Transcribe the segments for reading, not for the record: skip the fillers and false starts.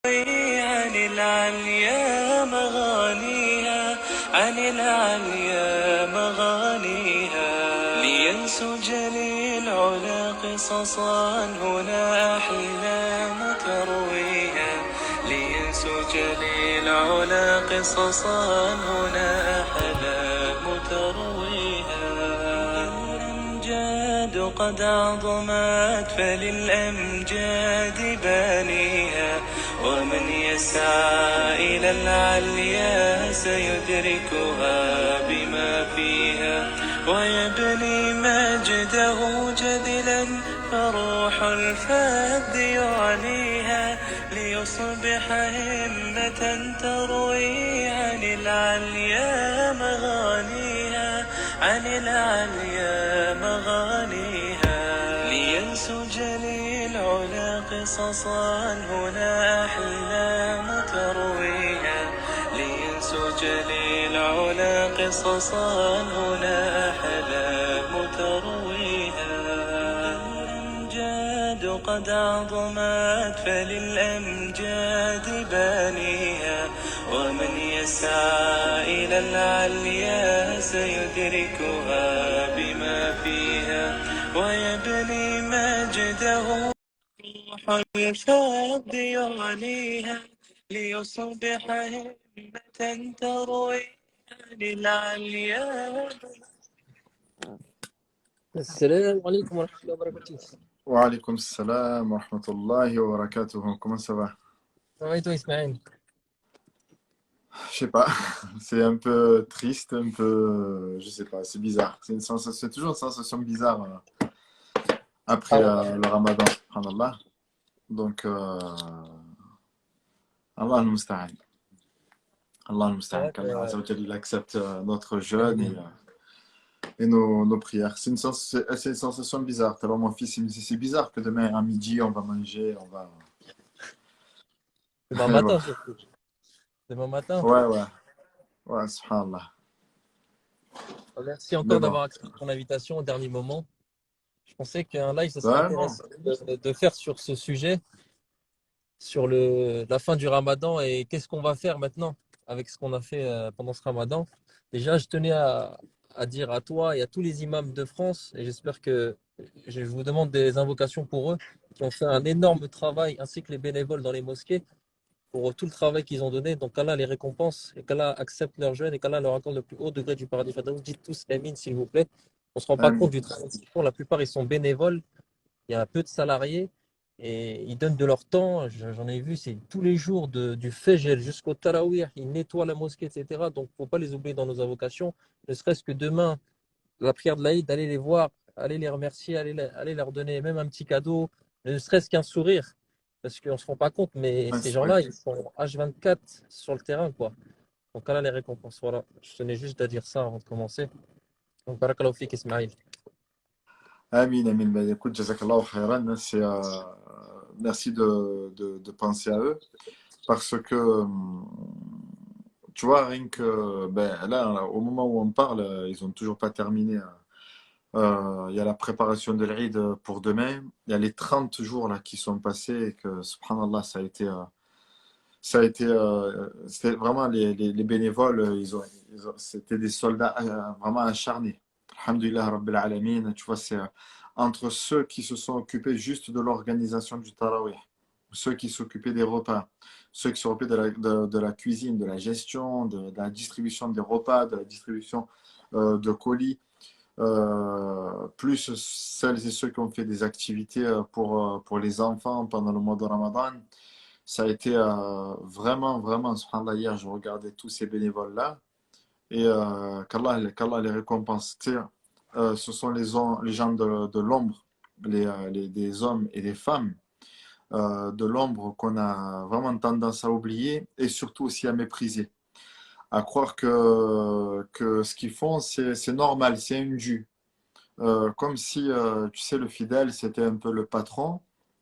عن العليا مغانيها، عن العليا مغانيها، لينسج للعلا قصصا هنا أحلام ترويها، لينسج للعلا قصصا هنا أحلام ترويها. الأمجاد قد عظمت فللأمجاد بانيها، ومن يسعى إلى العليا سيدركها بما فيها، ويبني مجده جدلا فروح الفذ يعليها، ليصبح همة تروي عن العليا مغانيها، عن العليا مغانيها، لينسج للعلا قصصا هنا أحلام ترويها، لينسج للعلا قصصا هنا أحلام ترويها. الأمجاد قد عظمت فللأمجاد بانيها، ومن يسعى إلى العليا سيدركها بما فيها، ويبني مجده روح الفرد يعليها، ليصبح همة تروي عن العليا. السلام عليكم ورحمة الله وبركاته. وعليكم السلام ورحمة الله وبركاته. Comment ça va? Ça va et toi, Ismaël? Je sais pas, c'est un peu triste, un peu, je sais pas, c'est bizarre. C'est toujours une sensation bizarre après le Ramadan, subhanallah. Donc, Allah al-Musta'an. Allah al-Musta'an. Qu'Allah Azza wa Jalla, il accepte notre jeûne et nos prières. C'est une sensation bizarre. Alors mon fils, il me dit, c'est bizarre que demain à midi, on va manger, on va... Demain matin, surtout. Demain matin. Ouais, subhanallah. Merci encore d'avoir accepté ton invitation au dernier moment. Je pensais qu'un live, ce serait intéressant de faire sur ce sujet, sur la fin du Ramadan et qu'est-ce qu'on va faire maintenant avec ce qu'on a fait pendant ce Ramadan. Déjà, je tenais à dire à toi et à tous les imams de France, et j'espère que je vous demande des invocations pour eux, qui ont fait un énorme travail, ainsi que les bénévoles dans les mosquées, pour tout le travail qu'ils ont donné. Donc qu'Allah les récompense et qu'Allah accepte leur jeûne et qu'Allah leur accorde le plus haut degré du paradis. Donc dites tous Amin, s'il vous plaît. On ne se rend pas compte du travail qu'ils font. La plupart, ils sont bénévoles. Il y a peu de salariés et ils donnent de leur temps. J'en ai vu, c'est tous les jours du Fajr jusqu'au Tarawih. Ils nettoient la mosquée, etc. Donc il ne faut pas les oublier dans nos invocations. Ne serait-ce que demain, la prière de l'Aïd, allez les voir, allez les remercier, allez leur donner même un petit cadeau, ne serait-ce qu'un sourire. Parce qu'on ne se rend pas compte, mais ces gens-là, ils sont H24 sur le terrain, quoi. Donc, Allah les récompense. Voilà. Je tenais juste à dire ça avant de commencer. Donc, barakallahu fik, Ismaïl. Amin, amin. Ben, écoute, jazakallahu khairan. Merci de penser à eux. Parce que, tu vois, rien que là, au moment où on parle, ils n'ont toujours pas terminé. Il y a la préparation de l'Eid pour demain. Il y a les 30 jours là, qui sont passés et que, subhanallah, c'était vraiment les bénévoles, c'était des soldats vraiment acharnés. Alhamdulillah Rabbil Alamin, tu vois, c'est entre ceux qui se sont occupés juste de l'organisation du Tarawih, ceux qui s'occupaient des repas, ceux qui s'occupaient de la cuisine, de la gestion, de la distribution des repas, de la distribution de colis, plus celles et ceux qui ont fait des activités pour les enfants pendant le mois de Ramadan. Ça a été vraiment, vraiment, subhanallah, hier, je regardais tous ces bénévoles-là et qu'Allah les récompense. Tu sais, ce sont les gens de l'ombre, des hommes et des femmes de l'ombre qu'on a vraiment tendance à oublier et surtout aussi à mépriser. À croire que ce qu'ils font, c'est normal, c'est un dû. Comme si, tu sais, le fidèle, c'était un peu le patron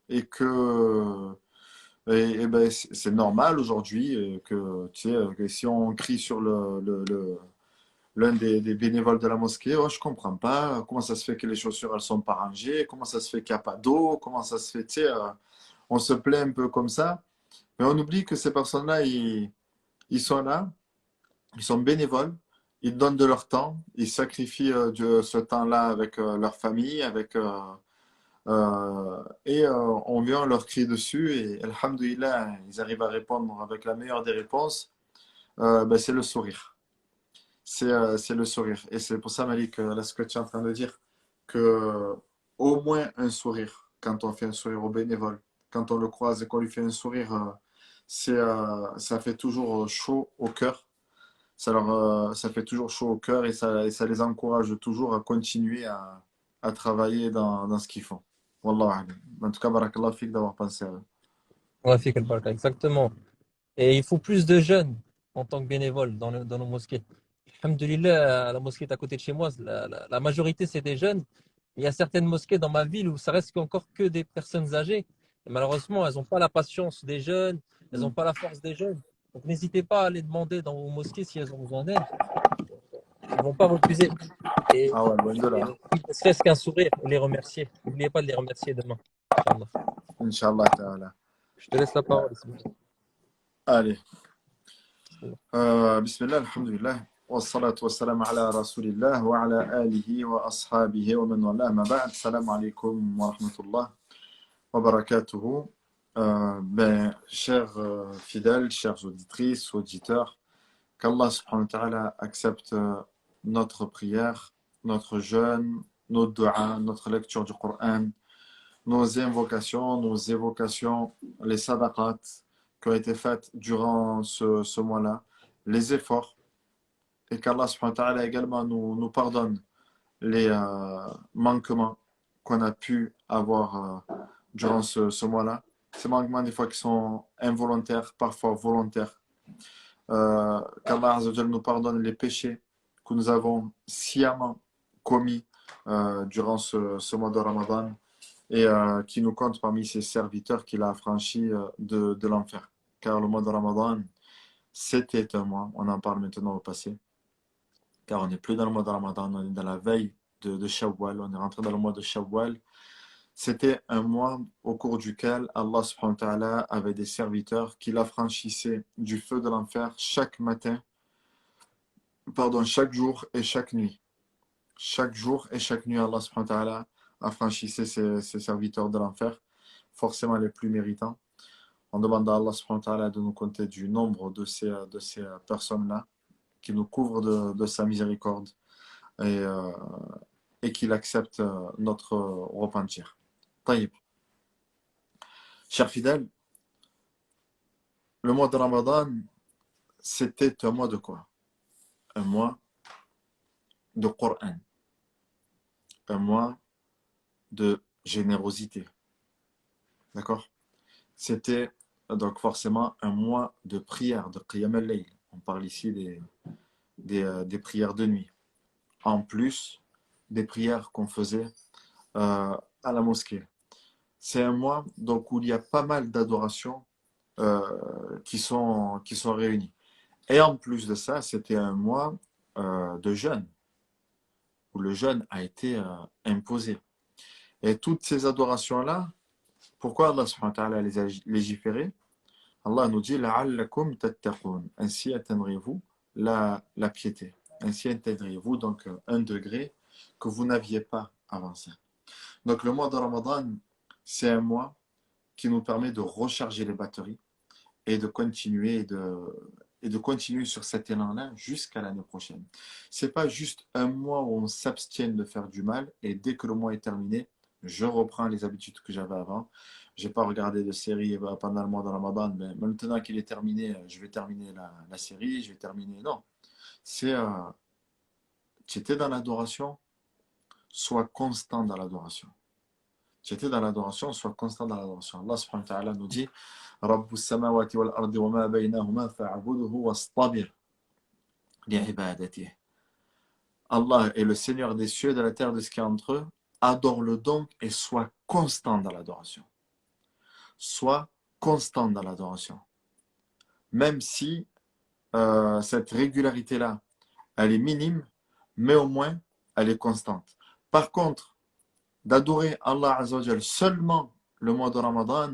et que ben, c'est normal aujourd'hui que, tu sais, que si on crie sur l'un des bénévoles de la mosquée, oh, je comprends pas, comment ça se fait que les chaussures elles sont pas rangées, comment ça se fait qu'il n'y a pas d'eau, comment ça se fait, tu sais, on se plaint un peu comme ça, Mais on oublie que ces personnes-là, ils sont là, ils sont bénévoles, ils donnent de leur temps, ils sacrifient ce temps-là avec leur famille, on vient leur crier dessus et alhamdoulilah, ils arrivent à répondre avec la meilleure des réponses. Ben, c'est le sourire. C'est le sourire. Et c'est pour ça, Malik, là, ce que tu es en train de dire, que au moins un sourire, quand on fait un sourire au bénévole, quand on le croise et qu'on lui fait un sourire, ça fait toujours chaud au cœur. Ça fait toujours chaud au cœur et ça les encourage toujours à continuer à travailler dans ce qu'ils font. Wallah alam. En tout cas, barakallah fik d'avoir pensé à eux. Ouais, fait quel baraka, exactement. Et il faut plus de jeunes en tant que bénévoles dans nos mosquées. Alhamdulillah, la mosquée est à côté de chez moi, la majorité c'est des jeunes. Il y a certaines mosquées dans ma ville où ça reste encore que des personnes âgées. Et malheureusement, elles n'ont pas la patience des jeunes, elles n'ont pas la force des jeunes. Donc n'hésitez pas à les demander dans vos mosquées si elles ont besoin d'aide. Ils ne vont pas refuser. Et, Ah ouais, loin de là. ne serait-ce qu'un sourire, ou les remercier. N'oubliez pas de les remercier demain. Inch'Allah. Inch'Allah ta'ala. Je te laisse la parole. Allez. Bismillah, alhamdulillah. والصلاة والسلام على رسول الله وعلى آله وأصحابه ومن والاه ما بعد السلام عليكم ورحمة الله وبركاته. Chers fidèles, chères auditrices, auditeurs, qu'Allah subhanahu wa ta'ala accepte notre prière, notre jeûne, nos du'a, notre lecture du Coran, nos invocations, nos évocations, les sadaqat qui ont été faites durant ce mois-là, les efforts, et qu'Allah subhanahu wa ta'ala également nous pardonne les manquements qu'on a pu avoir durant ce mois-là. Ces manquements, des fois, qui sont involontaires, parfois volontaires. Qu'Allah Azza wa Jal nous pardonne les péchés que nous avons sciemment commis durant ce mois de Ramadan et qui nous compte parmi ses serviteurs qu'il a affranchis de l'enfer. Car le mois de Ramadan, c'était un mois, on en parle maintenant au passé, car on n'est plus dans le mois de Ramadan, on est dans la veille de Shawwal, on est rentré dans le mois de Shawwal. C'était un mois au cours duquel Allah subhanahu wa ta'ala avait des serviteurs qui l'affranchissaient du feu de l'enfer chaque jour et chaque nuit. Chaque jour et chaque nuit, Allah subhanahu wa ta'ala affranchissait ses serviteurs de l'enfer, forcément les plus méritants. On demande à Allah subhanahu wa ta'ala de nous compter du nombre de ces personnes-là, qui nous couvre de sa miséricorde et qu'il accepte notre repentir. Taïb. Chers fidèles, le mois de Ramadan, c'était un mois de quoi? Un mois de Coran, un mois de générosité. D'accord? C'était donc forcément un mois de prière, de Qiyam al-Layl. On parle ici des prières de nuit. En plus des prières qu'on faisait à la mosquée. C'est un mois donc, où il y a pas mal d'adorations qui sont réunies. Et en plus de ça, c'était un mois de jeûne, où le jeûne a été imposé. Et toutes ces adorations-là, pourquoi Allah subhanahu wa ta'ala les a légiférées? Allah nous dit la'allakum tattaqun. Ainsi atteindrez-vous la piété. Ainsi atteindrez-vous donc un degré que vous n'aviez pas avant ça. Donc le mois de Ramadan, c'est un mois qui nous permet de recharger les batteries et de continuer sur cet élan-là jusqu'à l'année prochaine. C'est pas juste un mois où on s'abstient de faire du mal et dès que le mois est terminé, je reprends les habitudes que j'avais avant. Je n'ai pas regardé de série pendant le mois de Ramadan, mais maintenant qu'il est terminé, je vais terminer la série, je vais terminer. Non, c'est tu étais dans l'adoration, sois constant dans l'adoration. Tu étais dans l'adoration, sois constant dans l'adoration. Allah subhanahu wa ta'ala nous dit Rabbus samawati wal ardi wa ma baynahuma fa'buduhu wastabir li'ibadatihi. Allah est le Seigneur des cieux et de la terre, de ce qui est entre eux. Adore-le donc et sois constant dans l'adoration. Sois constant dans l'adoration. Même si cette régularité-là, elle est minime, mais au moins, elle est constante. Par contre, d'adorer Allah Azza wa Jal seulement le mois de Ramadan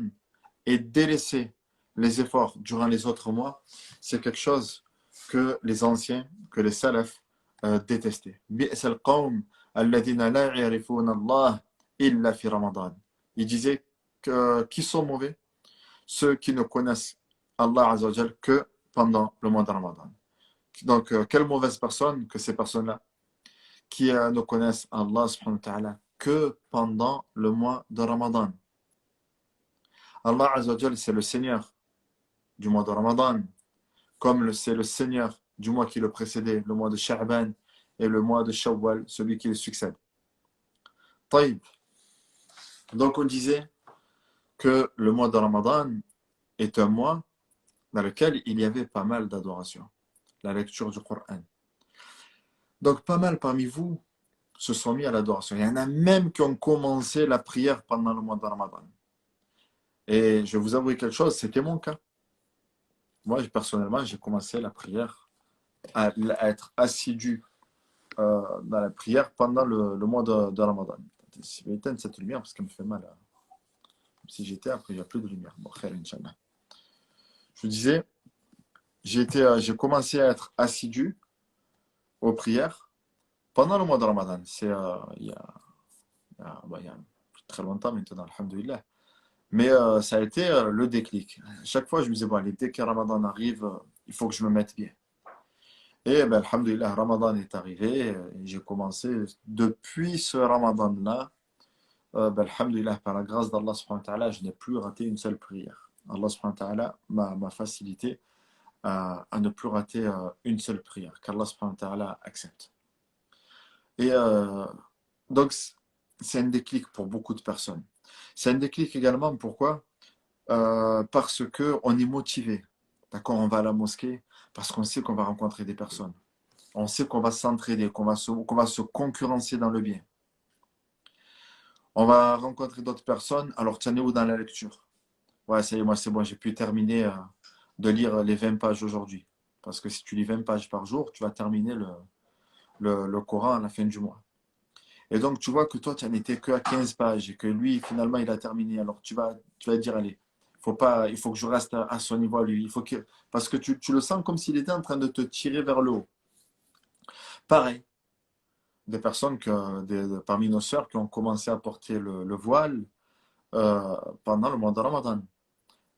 et délaisser les efforts durant les autres mois, c'est quelque chose que les anciens, que les salafs détestaient. بئس القوم الذين لا يعرفون الله إلا في رمضان. Ils disaient que qui sont mauvais? Ceux qui ne connaissent Allah Azza wa Jal que pendant le mois de Ramadan. Donc, quelle mauvaise personne que ces personnes-là qui ne connaissent Allah subhanahu wa ta'ala que pendant le mois de Ramadan. Allah Azza wa Jal, c'est le Seigneur du mois de Ramadan, comme c'est le Seigneur du mois qui le précédait, le mois de Sha'ban et le mois de Shawwal, celui qui le succède. Taïb. Donc on disait que le mois de Ramadan est un mois dans lequel il y avait pas mal d'adoration, la lecture du Coran. Donc pas mal parmi vous se sont mis à l'adoration. Il y en a même qui ont commencé la prière pendant le mois de Ramadan. Et je vais vous avouer quelque chose, c'était mon cas. Moi, personnellement, j'ai commencé la prière, à être assidu dans la prière pendant le mois de Ramadan. Je vais éteindre cette lumière parce qu'elle me fait mal. Si j'étais, après, il n'y a plus de lumière. Bon, khair, Inch'Allah. Je vous disais, j'ai commencé à être assidu aux prières pendant le mois de Ramadan. C'est il y a très longtemps maintenant, alhamdoulilah. Mais ça a été le déclic. Chaque fois, je me disais, bon, allez, dès que Ramadan arrive, il faut que je me mette bien. Et ben, alhamdoulilah, Ramadan est arrivé. Et j'ai commencé depuis ce Ramadan-là. Ben, alhamdoulilah, par la grâce d'Allah subhanahu wa ta'ala, je n'ai plus raté une seule prière. Allah subhanahu wa ta'ala m'a facilité à ne plus rater une seule prière, qu'Allah subhanahu wa ta'ala accepte. Et donc, c'est un déclic pour beaucoup de personnes. C'est un déclic également, pourquoi? Parce qu'on est motivé. D'accord? On va à la mosquée parce qu'on sait qu'on va rencontrer des personnes. On sait qu'on va s'entraider, qu'on va se concurrencer dans le bien. On va rencontrer d'autres personnes. Alors, tu en es où dans la lecture? Ouais, ça y est, moi, c'est bon, j'ai pu terminer de lire les 20 pages aujourd'hui. Parce que si tu lis 20 pages par jour, tu vas terminer le Coran à la fin du mois. Et donc, tu vois que toi, tu n'en étais que à 15 pages et que lui, finalement, il a terminé. Alors, tu vas dire, allez, il faut que je reste à son niveau à lui. Parce que tu le sens comme s'il était en train de te tirer vers le haut. Pareil, des personnes parmi nos sœurs qui ont commencé à porter le voile pendant le mois de Ramadan.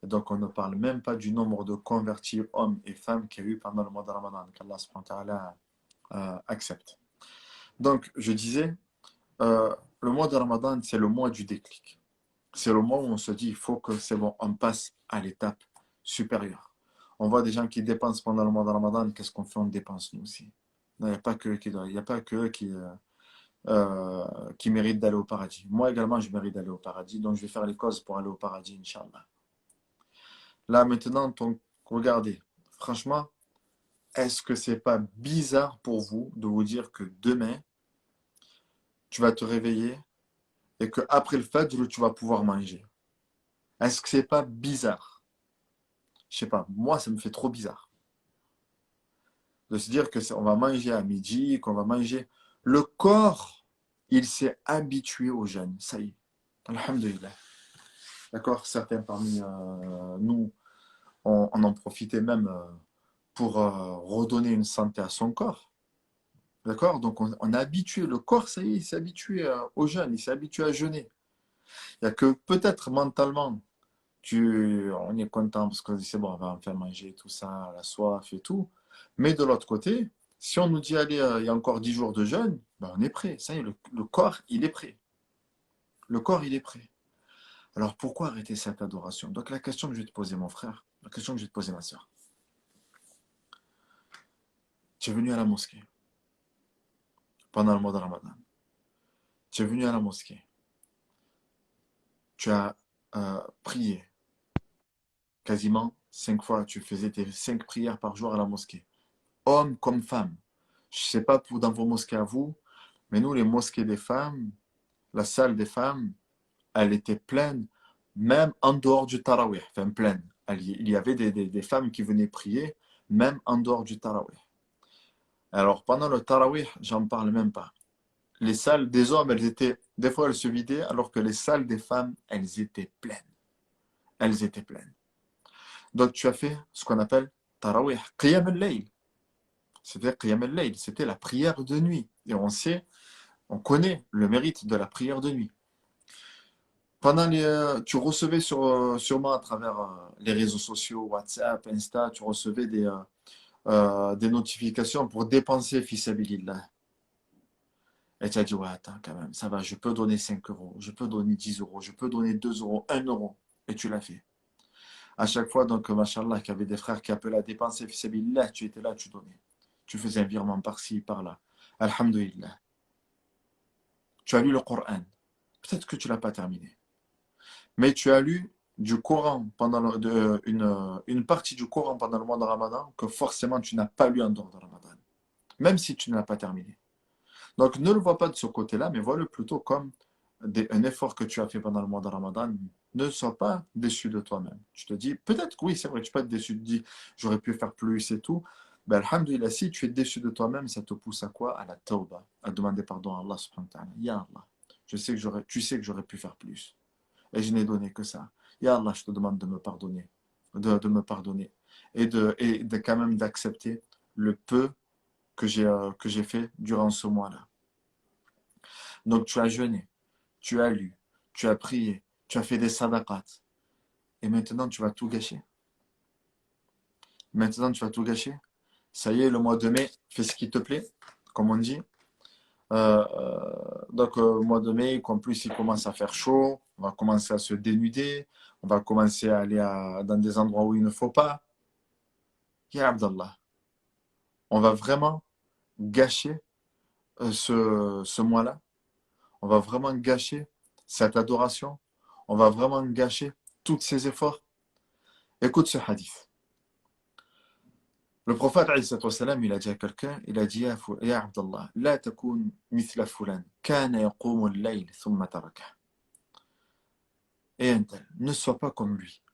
Et donc, on ne parle même pas du nombre de convertis hommes et femmes qu'il y a eu pendant le mois de Ramadan, qu'Allah subhanahu wa ta'ala accepte. Donc, je disais, le mois de Ramadan, c'est le mois du déclic. C'est le mois où on se dit, il faut que c'est bon, on passe à l'étape supérieure. On voit des gens qui dépensent pendant le mois de Ramadan, qu'est-ce qu'on fait? On dépense nous aussi. Il n'y a pas que eux qui méritent d'aller au paradis. Moi également, je mérite d'aller au paradis, donc je vais faire les causes pour aller au paradis, Inch'Allah. Là, maintenant, regardez, franchement, est-ce que c'est pas bizarre pour vous de vous dire que demain, tu vas te réveiller et qu'après le Fajr, tu vas pouvoir manger? Est-ce que c'est pas bizarre? Je sais pas, moi, ça me fait trop bizarre. De se dire qu'on va manger à midi, qu'on va manger. Le corps, il s'est habitué au jeûne. Ça y est. Alhamdulillah. D'accord? Certains parmi nous, on en profitait même pour redonner une santé à son corps. D'accord? Donc, on a habitué, le corps, ça y est, il s'est habitué au jeûne, il s'est habitué à jeûner. Il n'y a que peut-être mentalement, on est content parce qu'on dit c'est bon, on va en faire manger tout ça, la soif et tout. Mais de l'autre côté, si on nous dit, allez, il y a encore 10 jours de jeûne, ben on est prêt. Ça y est, le corps, il est prêt. Le corps, il est prêt. Alors, pourquoi arrêter cette adoration? Donc, la question que je vais te poser, mon frère, la question que je vais te poser, ma soeur. Tu es venu à la mosquée pendant le mois de Ramadan. Tu es venu à la mosquée. Tu as prié quasiment 5 fois. Tu faisais tes 5 prières par jour à la mosquée. Hommes comme femmes. Je ne sais pas dans vos mosquées à vous, mais nous, les mosquées des femmes, la salle des femmes, elle était pleine, même en dehors du tarawih, enfin pleine. Il y avait des femmes qui venaient prier, même en dehors du tarawih. Alors, pendant le tarawih, j'en parle même pas. Les salles des hommes, des fois, elles se vidaient, alors que les salles des femmes, elles étaient pleines. Elles étaient pleines. Donc tu as fait ce qu'on appelle tarawih, qiyam al-layl. C'était qiyam al-layl, c'était la prière de nuit. Et on sait, on connaît le mérite de la prière de nuit. Tu recevais sûrement à travers les réseaux sociaux, WhatsApp, Insta, tu recevais des notifications pour dépenser fi sabilillah. Et tu as dit, ouais, attends, quand même, ça va, je peux donner 5 euros, je peux donner 10 euros, je peux donner 2 euros, 1 euro. Et tu l'as fait. À chaque fois, donc, machallah, qu'il y avait des frères qui appelaient à dépenser fi sabilillah, tu étais là, tu donnais. Tu faisais un virement par-ci, par-là. Alhamdulillah. Tu as lu le Coran. Peut-être que tu ne l'as pas terminé. Mais tu as lu du Coran une partie du Coran pendant le mois de Ramadan que forcément tu n'as pas lu en dehors de Ramadan. Même si tu ne l'as pas terminé. Donc ne le vois pas de ce côté-là, mais vois-le plutôt comme un effort que tu as fait pendant le mois de Ramadan. Ne sois pas déçu de toi-même. Tu te dis, peut-être que oui, c'est vrai, tu peux être déçu, tu te dis, j'aurais pu faire plus et tout. Ben, alhamdulillah, si tu es déçu de toi-même, ça te pousse à quoi? À la tawbah, à demander pardon à Allah subhanahu wa ta'ala. Ya Allah, tu sais que j'aurais pu faire plus. Et je n'ai donné que ça. Ya Allah, je te demande de me pardonner. De me pardonner. Et de quand même d'accepter le peu que j'ai fait durant ce mois-là. Donc tu as jeûné, tu as lu, tu as prié, tu as fait des sadaqat. Et maintenant tu vas tout gâcher. Maintenant tu vas tout gâcher. Ça y est, le mois de mai, fais ce qui te plaît, comme on dit. Donc, au mois de mai, qu'en plus il commence à faire chaud, on va commencer à se dénuder, on va commencer à aller dans des endroits où il ne faut pas. Ya Abdallah, on va vraiment gâcher ce mois-là. On va vraiment gâcher cette adoration. On va vraiment gâcher tous ces efforts. Écoute ce hadith. Le prophète, il a dit à quelqu'un, il a dit, Ya Abdallah, la takoun mithla fulan, kana yaqumu al-layl thumma taraka. Et un tel, ne sois pas comme lui,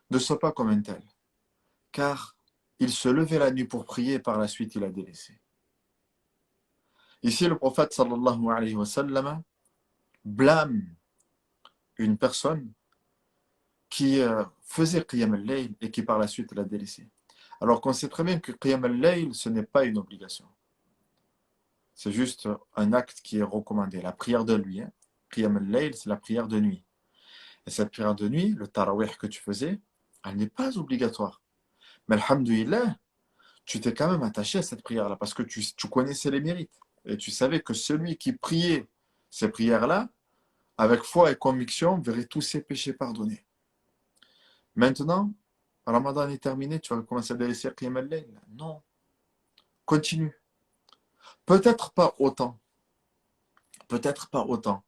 ne sois pas comme un tel, car il se levait la nuit pour prier et par la suite il a délaissé. Ici, le prophète sallallahu alayhi wa sallam blâme une personne qui faisait Qiyam al-Layl et qui par la suite l'a délaissé. Alors qu'on sait très bien que Qiyam al-Layl, ce n'est pas une obligation. C'est juste un acte qui est recommandé. La prière de nuit. Hein. Qiyam al-Layl, c'est la prière de nuit. Et cette prière de nuit, le tarawih que tu faisais, elle n'est pas obligatoire. Mais alhamdoulilah, tu t'es quand même attaché à cette prière-là parce que tu connaissais les mérites. Et tu savais que celui qui priait ces prières-là, avec foi et conviction, verrait tous ses péchés pardonnés. Maintenant, Ramadan est terminé, tu vas commencer à délaisser Qiyam al-Layl. Non. Continue. Peut-être pas autant. Peut-être pas autant.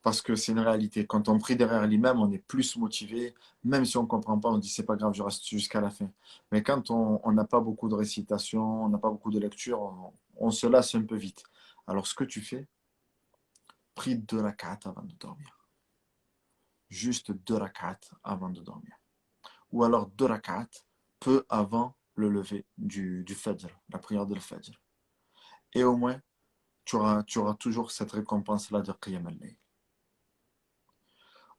Parce que c'est une réalité. Quand on prie derrière l'imam, on est plus motivé. Même si on ne comprend pas, on dit c'est pas grave, je reste jusqu'à la fin. Mais quand on n'a pas beaucoup de récitation, on n'a pas beaucoup de lecture, on se lasse un peu vite. Alors ce que tu fais, prie 2 rak'at avant de dormir. Juste 2 rak'at avant de dormir. Ou alors 2 rak'at peu avant le lever du Fajr, la prière de Fajr. Et au moins, tu auras toujours cette récompense-là de Qiyam al-Layl.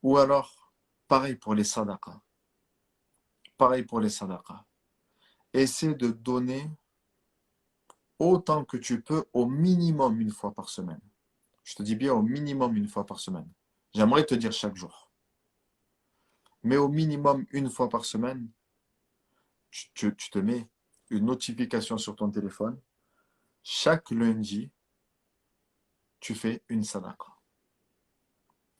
Ou alors, pareil pour les sadaqas. Pareil pour les sadaqas. Essaie de donner autant que tu peux, au minimum une fois par semaine. Je te dis bien au minimum une fois par semaine. J'aimerais te dire chaque jour. Mais au minimum une fois par semaine, tu te mets une notification sur ton téléphone. Chaque lundi, tu fais une sadaqa.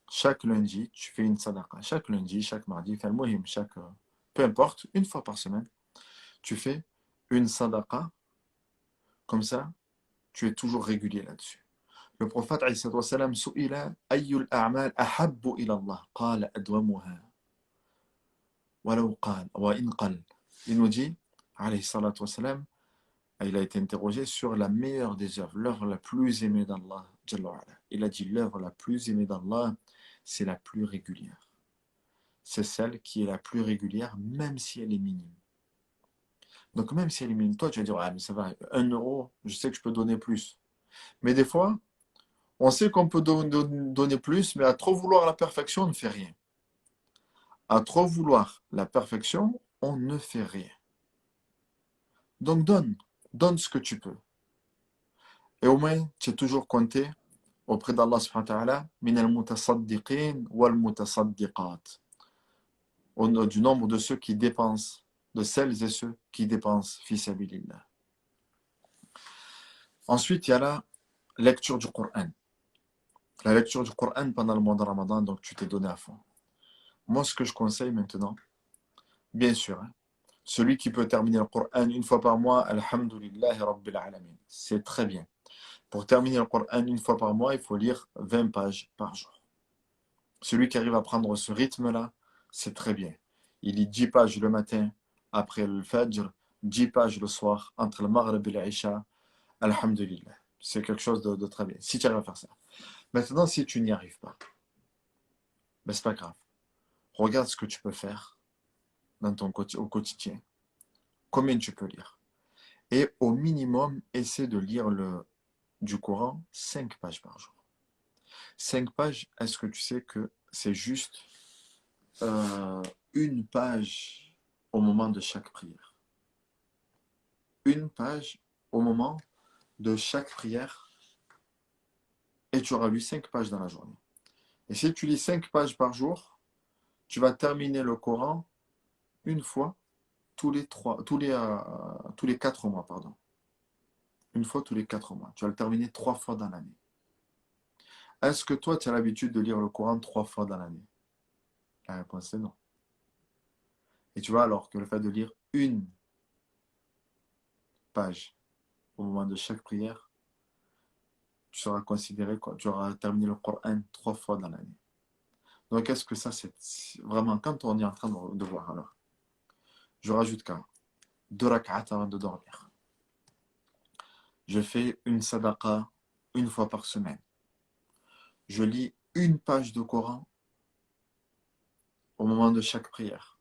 Chaque lundi, tu fais une sadaqa. Chaque lundi, chaque mardi, peu importe, une fois par semaine, tu fais une sadaqa. Comme ça, tu es toujours régulier là-dessus. Le prophète, alayhi salatu wassalam, su'ila ayyul a'mal ahabbu ila Allah. Qala adwamuha. Walau qal, wa in qal. Il nous dit, alayhi salatu wassalam, il a été interrogé sur la meilleure des œuvres, l'œuvre la plus aimée d'Allah. Il a dit l'œuvre la plus aimée d'Allah, c'est la plus régulière. C'est celle qui est la plus régulière, même si elle est minime. Donc même si elle est minime, toi tu vas dire, ah mais ça va, 1 euro, je sais que je peux donner plus. Mais des fois, on sait qu'on peut donner plus, mais à trop vouloir la perfection, on ne fait rien. À trop vouloir la perfection, on ne fait rien. Donc donne ce que tu peux. Et au moins, tu es toujours compté auprès d'Allah subhanahu wa ta'ala, min al-mutasaddiqin wal-mutasaddiqat. Du nombre de ceux qui dépensent, de celles et ceux qui dépensent, fi sabilillah. Ensuite, il y a la lecture du Coran. La lecture du Coran pendant le mois de Ramadan, donc tu t'es donné à fond. Moi, ce que je conseille maintenant, bien sûr, hein, celui qui peut terminer le Coran une fois par mois, alhamdulillahi rabbil alamin. C'est très bien. Pour terminer le Coran une fois par mois, il faut lire 20 pages par jour. Celui qui arrive à prendre ce rythme-là, c'est très bien. Il lit 10 pages le matin, après le Fajr, 10 pages le soir, entre le Maghrib et l'Isha. Alhamdulillah. C'est quelque chose de très bien. Si tu arrives à faire ça. Maintenant, si tu n'y arrives pas, ben c'est pas grave. Regarde ce que tu peux faire dans au quotidien. Combien tu peux lire. Et au minimum, essaie de lire du Coran 5 pages par jour. 5 pages, est-ce que tu sais que c'est juste une page au moment de chaque prière? Une page au moment de chaque prière et tu auras lu 5 pages dans la journée. Et si tu lis 5 pages par jour, tu vas terminer le Coran une fois tous les 4 mois, pardon. Une fois tous les 4 mois. Tu vas le terminer 3 fois dans l'année. Est-ce que toi, tu as l'habitude de lire le Coran 3 fois dans l'année? La réponse est non. Et tu vois, alors que le fait de lire une page au moment de chaque prière, tu seras considéré quoi? Tu auras terminé le Coran 3 fois dans l'année. Donc, est-ce que ça, c'est vraiment, quand on est en train de voir, alors, je rajoute qu'un 2 rak'at avant de dormir. Je fais une sadaqa une fois par semaine. Je lis une page de Coran au moment de chaque prière.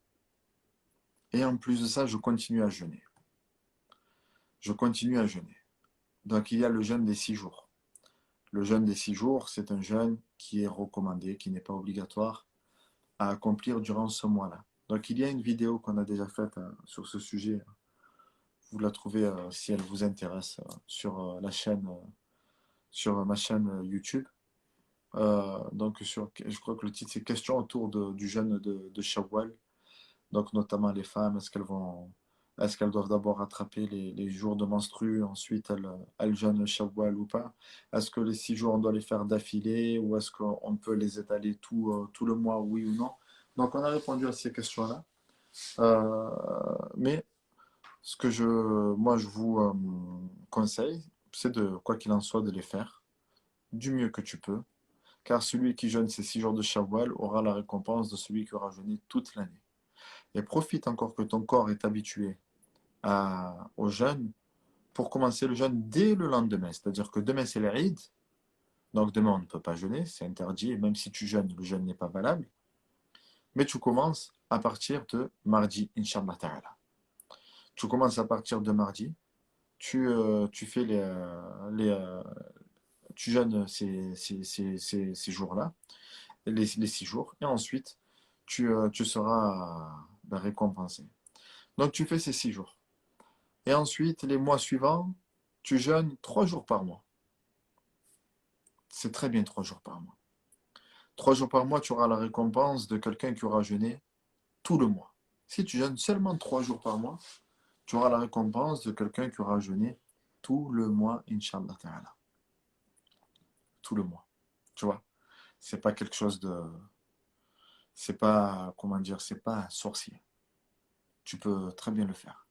Et en plus de ça, je continue à jeûner. Je continue à jeûner. Donc, il y a le jeûne des 6 jours. Le jeûne des 6 jours, c'est un jeûne qui est recommandé, qui n'est pas obligatoire à accomplir durant ce mois-là. Donc, il y a une vidéo qu'on a déjà faite sur ce sujet. Vous la trouvez, si elle vous intéresse, sur la chaîne, sur ma chaîne YouTube. Donc, je crois que le titre, c'est Question autour du jeûne de Shawwal. Donc, notamment les femmes, est-ce qu'elles doivent d'abord rattraper les jours de menstru, ensuite elles jeûnent Shawwal ou pas? Est-ce que les 6 jours, on doit les faire d'affilée ou est-ce qu'on peut les étaler tout le mois, oui ou non? Donc, on a répondu à ces questions-là. Mais ce que moi, je vous conseille, c'est quoi qu'il en soit, de les faire du mieux que tu peux. Car celui qui jeûne ces 6 jours de Shawwal aura la récompense de celui qui aura jeûné toute l'année. Et profite encore que ton corps est habitué au jeûne pour commencer le jeûne dès le lendemain. C'est-à-dire que demain, c'est l'Eid. Donc demain, on ne peut pas jeûner, c'est interdit. Et même si tu jeûnes, le jeûne n'est pas valable. Mais tu commences à partir de mardi, Inch'Allah Ta'ala. Tu commences à partir de mardi. Tu fais tu jeûnes ces jours-là, les 6 jours. Et ensuite, tu seras récompensé. Donc tu fais ces 6 jours. Et ensuite, les mois suivants, tu jeûnes 3 jours par mois. C'est très bien 3 jours par mois. 3 jours par mois, tu auras la récompense de quelqu'un qui aura jeûné tout le mois. Si tu jeûnes seulement 3 jours par mois, tu auras la récompense de quelqu'un qui aura jeûné tout le mois, Inch'Allah Ta'ala. Tout le mois. Tu vois, c'est pas quelque chose de... C'est pas, comment dire, c'est pas sorcier. Tu peux très bien le faire.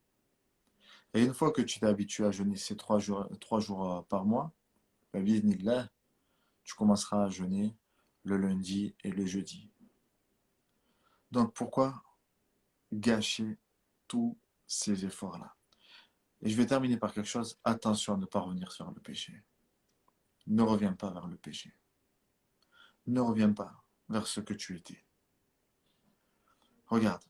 Et une fois que tu t'es habitué à jeûner ces 3 jours par mois, bismillah, tu commenceras à jeûner le lundi et le jeudi. Donc pourquoi gâcher tous ces efforts-là? Et je vais terminer par quelque chose. Attention à ne pas revenir sur le péché. Ne reviens pas vers le péché. Ne reviens pas vers ce que tu étais. Regarde.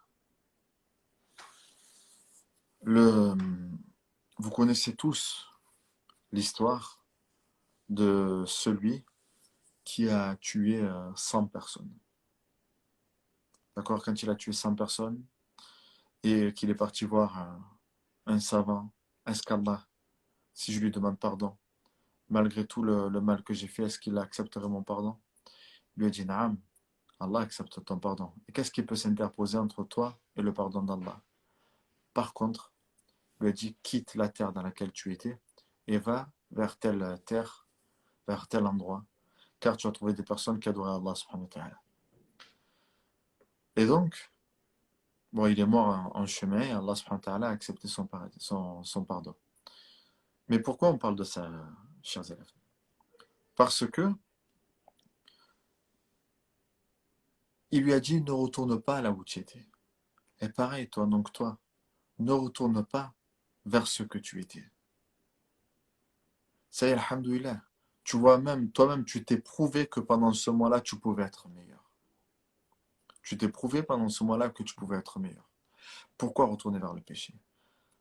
Vous connaissez tous l'histoire de celui qui a tué 100 personnes. D'accord? Quand il a tué 100 personnes, et qu'il est parti voir un savant, est-ce qu'Allah, si je lui demande pardon, malgré tout le mal que j'ai fait, est-ce qu'il accepterait mon pardon? Il lui a dit, Naam, Allah accepte ton pardon. Et qu'est-ce qui peut s'interposer entre toi et le pardon d'Allah? Par contre, il lui a dit, quitte la terre dans laquelle tu étais et va vers telle terre, vers tel endroit, car tu vas trouver des personnes qui adoraient Allah subhanahu wa ta'ala. Et donc, bon, il est mort en chemin et Allah subhanahu wa ta'ala a accepté son pardon. Mais pourquoi on parle de ça, chers élèves? Parce que il lui a dit, ne retourne pas là où tu étais. Et pareil, toi, donc toi, ne retourne pas vers ce que tu étais. Ça y est, alhamdoulilah. Tu vois même, toi-même, tu t'es prouvé que pendant ce mois-là, tu pouvais être meilleur. Tu t'es prouvé pendant ce mois-là que tu pouvais être meilleur. Pourquoi retourner vers le péché?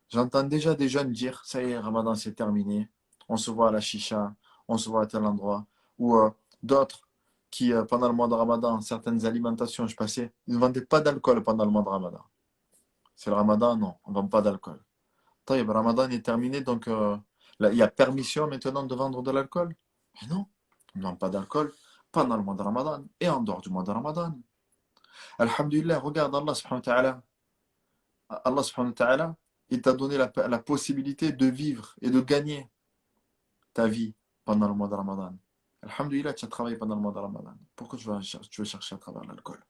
J'entends déjà des jeunes dire, ça y est, Ramadan c'est terminé, on se voit à la chicha, on se voit à tel endroit, ou d'autres qui, pendant le mois de Ramadan, certaines alimentations, je passais, ils ne vendaient pas d'alcool pendant le mois de Ramadan. C'est le Ramadan, non, on ne vend pas d'alcool. Le Ramadan est terminé, donc là, il y a permission maintenant de vendre de l'alcool? Mais non, on ne vend pas d'alcool pendant le mois de Ramadan et en dehors du mois de Ramadan. Alhamdulillah, regarde Allah subhanahu wa ta'ala. Allah subhanahu wa ta'ala, il t'a donné la possibilité de vivre et de gagner ta vie pendant le mois de Ramadan. Alhamdulillah, tu as travaillé pendant le mois de Ramadan. Pourquoi tu veux chercher à travers l'alcool?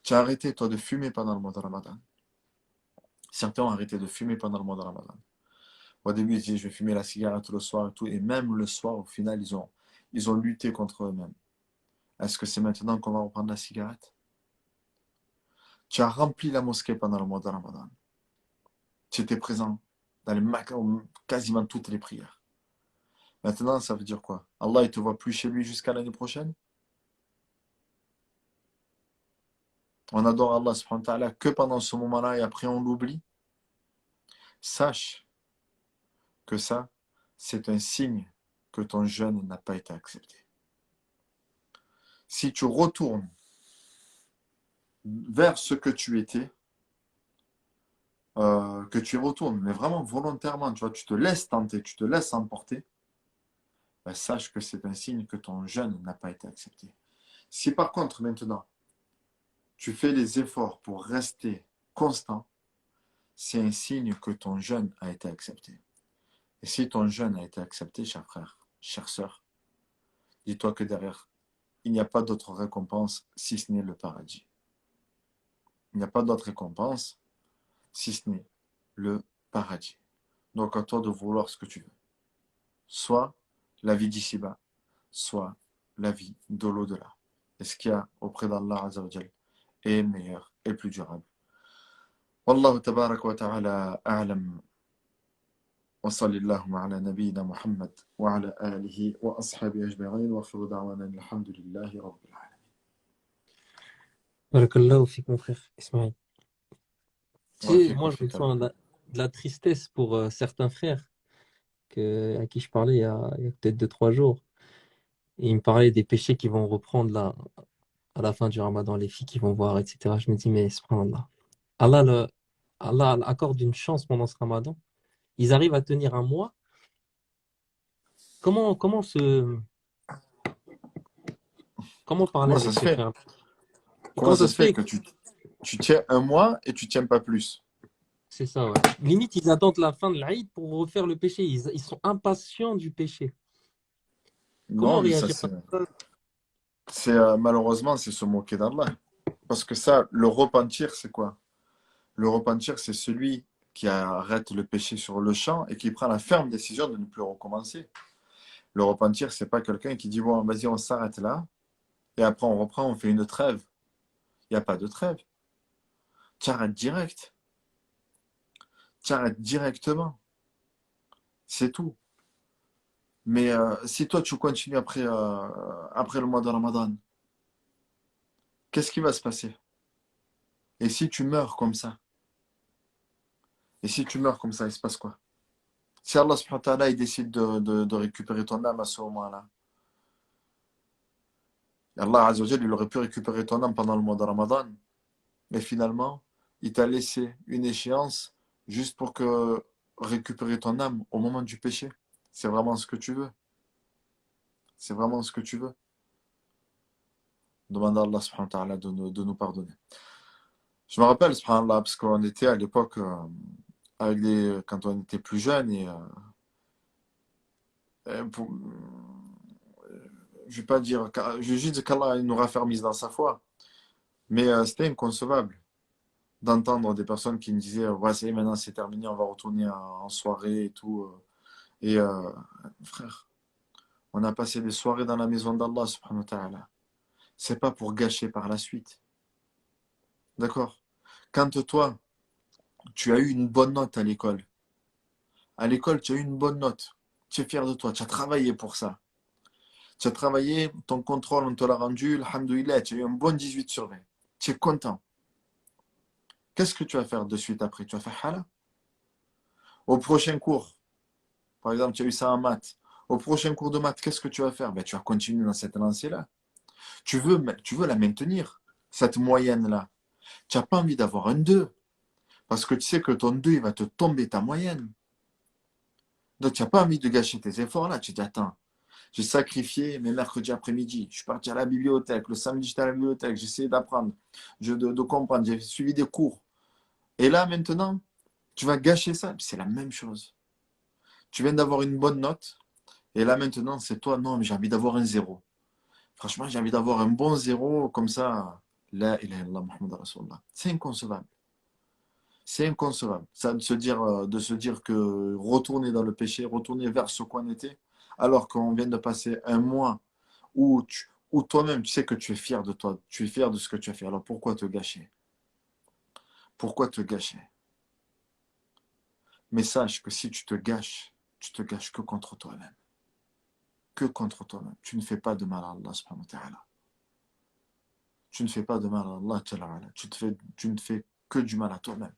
Tu as arrêté, toi, de fumer pendant le mois de Ramadan. Certains ont arrêté de fumer pendant le mois de Ramadan. Au début, ils disaient, je vais fumer la cigarette le soir et tout. Et même le soir, au final, ils ont lutté contre eux-mêmes. Est-ce que c'est maintenant qu'on va reprendre la cigarette? Tu as rempli la mosquée pendant le mois de Ramadan. Tu étais présent dans quasiment toutes les prières. Maintenant, ça veut dire quoi? Allah, il ne te voit plus chez lui jusqu'à l'année prochaine? On adore Allah subhanahu wa ta'ala que pendant ce moment-là et après on l'oublie? Sache que ça, c'est un signe que ton jeûne n'a pas été accepté. Si tu retournes vers ce que tu étais, que tu y retournes, mais vraiment volontairement, tu vois, tu te laisses tenter, tu te laisses emporter, ben, sache que c'est un signe que ton jeûne n'a pas été accepté. Si par contre, maintenant, tu fais les efforts pour rester constant, c'est un signe que ton jeûne a été accepté. Et si ton jeûne a été accepté, cher frère, chère sœur, dis-toi que derrière, il n'y a pas d'autre récompense si ce n'est le paradis. Il n'y a pas d'autre récompense si ce n'est le paradis. Donc à toi de vouloir ce que tu veux. Soit la vie d'ici-bas, soit la vie de l'au-delà. Et ce qu'il y a auprès d'Allah Azza wa Jal est meilleur et plus durable. Wallahu tabarak wa ta'ala a'lam. وصلى اللهم على نبينا محمد وعلى آله وأصحابه أجمعين وآخر دعوانا الحمد لله رب العالمين. Barakallahu fik, mon frère Ismaël. Tu sais, وفيك moi, je وفيك ressens de la tristesse pour certains frères à qui je parlais il y a peut-être 2, 3 jours. Et ils me parlaient des péchés qu'ils vont reprendre là, à la fin du Ramadan, les filles qui vont voir, etc. Je me dis, mais subhanallah, Allah accorde une chance pendant ce Ramadan. Ils arrivent à tenir un mois. Comment, comment, se, comment parler Comment ça avec se ces fait? frères? Comment Comment ça ça se se fait fait? que tu tiens un mois et tu tiens pas plus? C'est ça, ouais. Limite, ils attendent la fin de l'Aïd pour refaire le péché. Ils sont impatients du péché. Non, Comment mais ça réagir c'est face à ça? malheureusement c'est se moquer d'Allah. Parce que ça, le repentir, c'est quoi? Le repentir, c'est celui qui arrête le péché sur le champ et qui prend la ferme décision de ne plus recommencer. Le repentir, c'est pas quelqu'un qui dit bon, vas-y, on s'arrête là et après on reprend, on fait une trêve. Il n'y a pas de trêve. Tu arrêtes direct. Tu arrêtes directement. C'est tout. Mais si toi tu continues après le mois de Ramadan, qu'est-ce qui va se passer? Et si tu meurs comme ça? Et si tu meurs comme ça, il se passe quoi? Si Allah subhanahu wa ta'ala, il décide de récupérer ton âme à ce moment-là, Allah Azza wa Jal, il aurait pu récupérer ton âme pendant le mois de Ramadan, mais finalement, il t'a laissé une échéance juste pour récupérer ton âme au moment du péché. C'est vraiment ce que tu veux. C'est vraiment ce que tu veux. Demande à Allah subhanahu wa ta'ala de nous pardonner. Je me rappelle, subhanallah, parce qu'on était à l'époque, quand on était plus jeune, je vais pas dire, je vais juste dire qu'Allah nous raffermisse dans sa foi. Mais c'était inconcevable d'entendre des personnes qui me disaient, ouais, c'est maintenant c'est terminé, on va retourner en soirée et tout. Et frère, on a passé des soirées dans la maison d'Allah, subhanahu wa ta'ala. C'est pas pour gâcher par la suite. D'accord? Quand toi, tu as eu une bonne note à l'école, tu as eu une bonne note, tu es fier de toi, tu as travaillé pour ça. Tu as travaillé, ton contrôle, on te l'a rendu, alhamdoulilah, tu as eu un bon 18 sur 20. Tu es content. Qu'est-ce que tu vas faire de suite après? Tu vas faire hala. Au prochain cours, par exemple, tu as eu ça en maths. Au prochain cours de maths, qu'est-ce que tu vas faire? Ben, tu vas continuer dans cette lancée-là. Tu veux la maintenir, cette moyenne-là. Tu n'as pas envie d'avoir un 2, parce que tu sais que ton 2, il va te tomber ta moyenne. Donc, tu n'as pas envie de gâcher tes efforts là. Tu te dis, attends, j'ai sacrifié mes mercredis après-midi. Je suis parti à la bibliothèque. Le samedi, j'étais à la bibliothèque. J'ai essayé d'apprendre, de comprendre. J'ai suivi des cours. Et là, maintenant, tu vas gâcher ça. C'est la même chose. Tu viens d'avoir une bonne note. Et là, maintenant, c'est toi. Non, mais j'ai envie d'avoir un 0. Franchement, j'ai envie d'avoir un bon 0. Comme ça, la ilaha illallah Muhammad Rasulullah. C'est inconcevable. C'est inconcevable. Ça, de se dire que retourner dans le péché, retourner vers ce qu'on était, alors qu'on vient de passer un mois où toi-même, tu sais que tu es fier de toi, tu es fier de ce que tu as fait. Alors pourquoi te gâcher? Pourquoi te gâcher? Mais sache que si tu te gâches que contre toi-même. Que contre toi-même. Tu ne fais pas de mal à Allah subhanahu wa ta'ala. Tu ne fais pas de mal à Allah ta'ala. Tu ne fais que du mal à toi-même.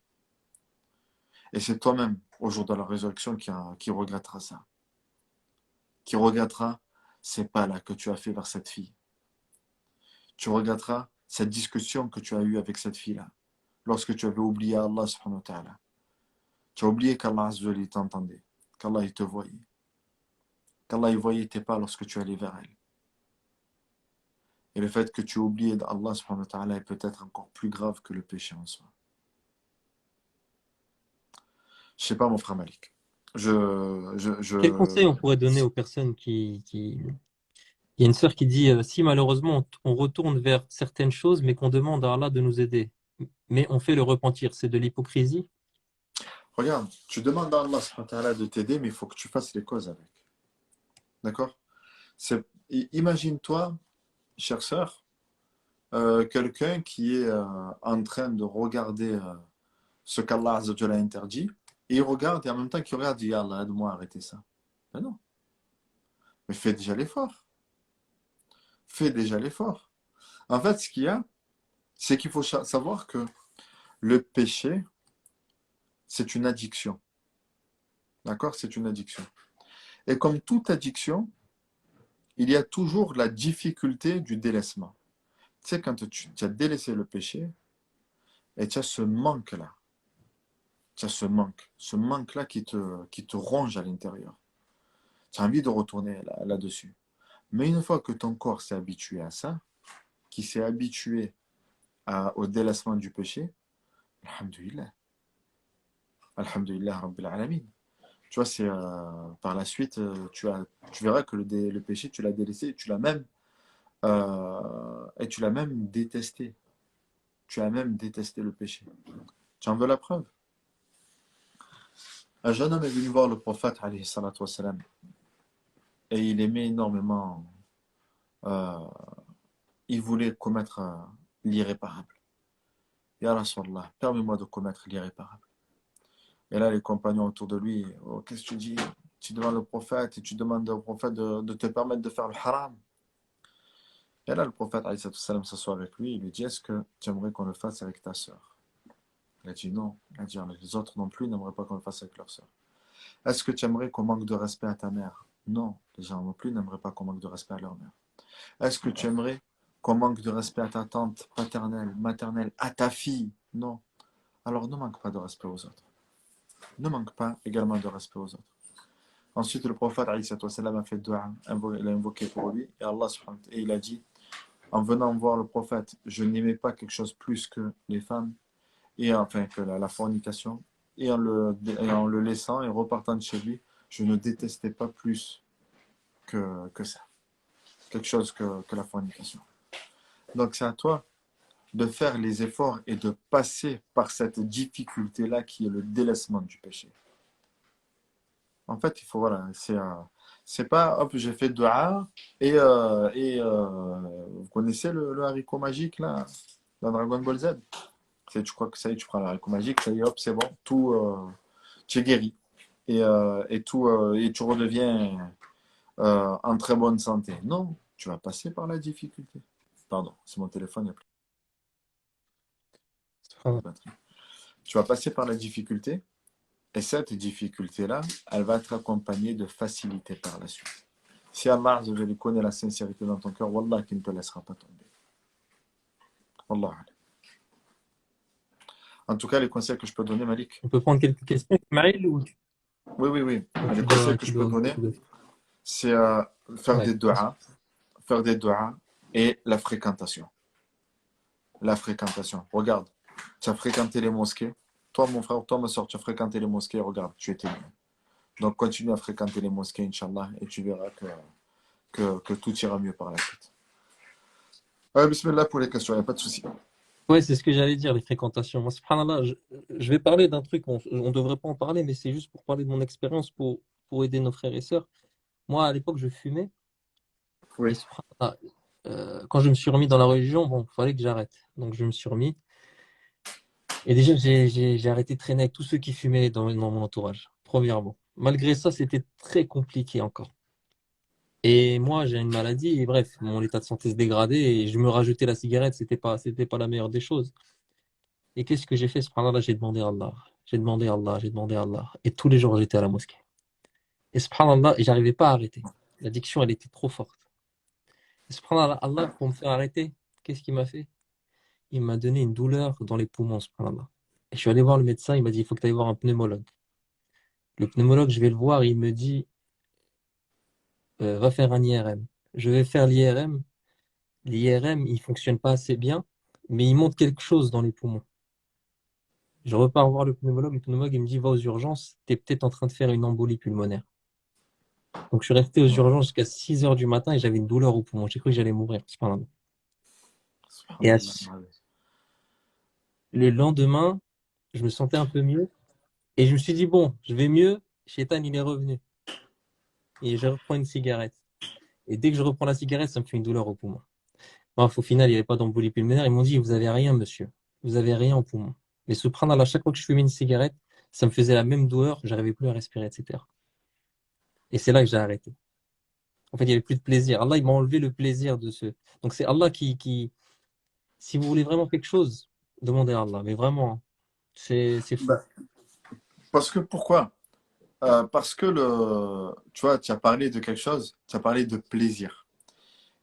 Et c'est toi-même, au jour de la résurrection, qui regrettera ça. Qui regrettera ces pas là que tu as fait vers cette fille. Tu regretteras cette discussion que tu as eue avec cette fille-là, lorsque tu avais oublié Allah subhanahu wa ta'ala. Tu as oublié qu'Allah azza wa jalla t'entendait, qu'Allah il te voyait, qu'Allah il voyait tes pas lorsque tu allais vers elle. Et le fait que tu as oublié d'Allah subhanahu wa ta'ala est peut-être encore plus grave que le péché en soi. Je sais pas, mon frère Malik. Quel conseil on pourrait donner aux personnes qui... Il y a une sœur qui dit, si malheureusement on retourne vers certaines choses, mais qu'on demande à Allah de nous aider, mais on fait le repentir, c'est de l'hypocrisie? Regarde, tu demandes à Allah subhanahu wa ta'ala de t'aider, mais il faut que tu fasses les causes avec. D'accord? Imagine-toi, chère sœur, quelqu'un qui est en train de regarder ce qu'Allah azza wa jalla a interdit, et il regarde, et en même temps qu'il regarde, il dit, Allah, aide-moi à arrêter ça. Mais non. Mais fais déjà l'effort. Fais déjà l'effort. En fait, ce qu'il y a, c'est qu'il faut savoir que le péché, c'est une addiction. D'accord? C'est une addiction. Et comme toute addiction, il y a toujours la difficulté du délaissement. Tu sais, quand tu as délaissé le péché, et tu as ce manque-là. Tu as ce manque-là qui te ronge à l'intérieur. Tu as envie de retourner là-dessus. Mais une fois que ton corps s'est habitué à ça, qui s'est habitué au délaissement du péché, alhamdoulilah. Alhamdulillah Rabbil Alamin. Tu vois, c'est par la suite, tu verras que le péché, tu l'as délaissé, et tu l'as même détesté. Tu as même détesté le péché. Tu en veux la preuve? Un jeune homme est venu voir le prophète, alayhi salatu wassalam, et il aimait énormément, euh, il voulait commettre l'irréparable. Ya Rasulallah, permets-moi de commettre l'irréparable. Et là, les compagnons autour de lui, oh, qu'est-ce que tu dis? Tu demandes au prophète et tu demandes au prophète de te permettre de faire le haram. Et là, le prophète alayhi salatu wassalam s'assoit avec lui, il lui dit, est-ce que tu aimerais qu'on le fasse avec ta sœur? Il a dit non. Il a dit, les autres non plus n'aimeraient pas qu'on le fasse avec leur sœur. Est-ce que tu aimerais qu'on manque de respect à ta mère? Non, les gens non plus n'aimeraient pas qu'on manque de respect à leur mère. Est-ce que tu aimerais qu'on manque de respect à ta tante paternelle, maternelle, à ta fille, non. Alors ne manque pas de respect aux autres. Ne manque pas également de respect aux autres. Ensuite, le prophète a fait dua, il a invoqué pour lui, et Allah et il a dit, en venant voir le prophète, je n'aimais pas quelque chose plus que les femmes, et enfin que la fornication, et en le laissant et repartant de chez lui, je ne détestais pas plus que ça. Quelque chose que la fornication. Donc c'est à toi de faire les efforts et de passer par cette difficulté-là qui est le délaissement du péché. En fait, il faut, voilà, c'est pas, hop, j'ai fait dua vous connaissez le haricot magique là, dans Dragon Ball Z? Tu crois que ça y est, tu prends le haricot magique, ça y est, hop, c'est bon, tout, tu es guéri. Et tu redeviens en très bonne santé. Non, tu vas passer par la difficulté. Pardon, c'est mon téléphone, il n'y a plus de batterie. Tu vas passer par la difficulté, et cette difficulté-là, elle va être accompagnée de facilité par la suite. Si Allah connaît la sincérité dans ton cœur, Wallah, qui ne te laissera pas tomber. Wallah. En tout cas, les conseils que je peux donner, Malik. On peut prendre quelques questions, Maël, ou Oui. Les conseils que je peux donner, c'est faire des du'as et la fréquentation. La fréquentation. Regarde, tu as fréquenté les mosquées. Toi, mon frère, toi, ma soeur, tu as fréquenté les mosquées. Regarde, tu étais bien. Donc, continue à fréquenter les mosquées, Inch'Allah, et tu verras que tout ira mieux par la suite. Bismillah pour les questions, il n'y a pas de souci. Ouais, c'est ce que j'allais dire, les fréquentations. Moi, subhanallah, je vais parler d'un truc, on ne devrait pas en parler, mais c'est juste pour parler de mon expérience, pour aider nos frères et sœurs. Moi, à l'époque, je fumais. Oui. Et subhanallah, quand je me suis remis dans la religion, bon, il fallait que j'arrête. Donc, je me suis remis. Et déjà, j'ai arrêté de traîner avec tous ceux qui fumaient dans mon entourage, premièrement. Malgré ça, c'était très compliqué encore. Et moi, j'ai une maladie, et bref, mon état de santé se dégradait, et je me rajoutais la cigarette, c'était pas la meilleure des choses. Et qu'est-ce que j'ai fait? Subhanallah, j'ai demandé à Allah. J'ai demandé à Allah, j'ai demandé à Allah. Et tous les jours, j'étais à la mosquée. Et subhanallah, j'arrivais pas à arrêter. L'addiction, elle était trop forte. Et subhanallah, Allah, pour me faire arrêter, qu'est-ce qu'il m'a fait? Il m'a donné une douleur dans les poumons, subhanallah. Et je suis allé voir le médecin, il m'a dit, il faut que tu ailles voir un pneumologue. Le pneumologue, je vais le voir, il me dit, va faire un IRM. Je vais faire l'IRM. L'IRM, il fonctionne pas assez bien, mais il montre quelque chose dans les poumons. Je repars voir le pneumologue, il me dit, va aux urgences, tu es peut-être en train de faire une embolie pulmonaire. Donc je suis resté aux urgences jusqu'à 6 heures du matin et j'avais une douleur au poumon. J'ai cru que j'allais mourir. Et le lendemain, je me sentais un peu mieux et je me suis dit, bon, je vais mieux, Shaitan, il est revenu. Et je reprends une cigarette. Et dès que je reprends la cigarette, ça me fait une douleur au poumon. Bref, au final, il n'y avait pas d'embolie pulmonaire. Ils m'ont dit, vous avez rien, monsieur. Vous avez rien au poumon. Mais subhanallah, à chaque fois que je fumais une cigarette, ça me faisait la même douleur, j'arrivais plus à respirer, etc. Et c'est là que j'ai arrêté. En fait, il n'y avait plus de plaisir. Allah, il m'a enlevé le plaisir de ce. Donc c'est Allah si vous voulez vraiment quelque chose, demandez à Allah. Mais vraiment, c'est fou. Parce que pourquoi? Parce que tu vois, tu as parlé de quelque chose, tu as parlé de plaisir.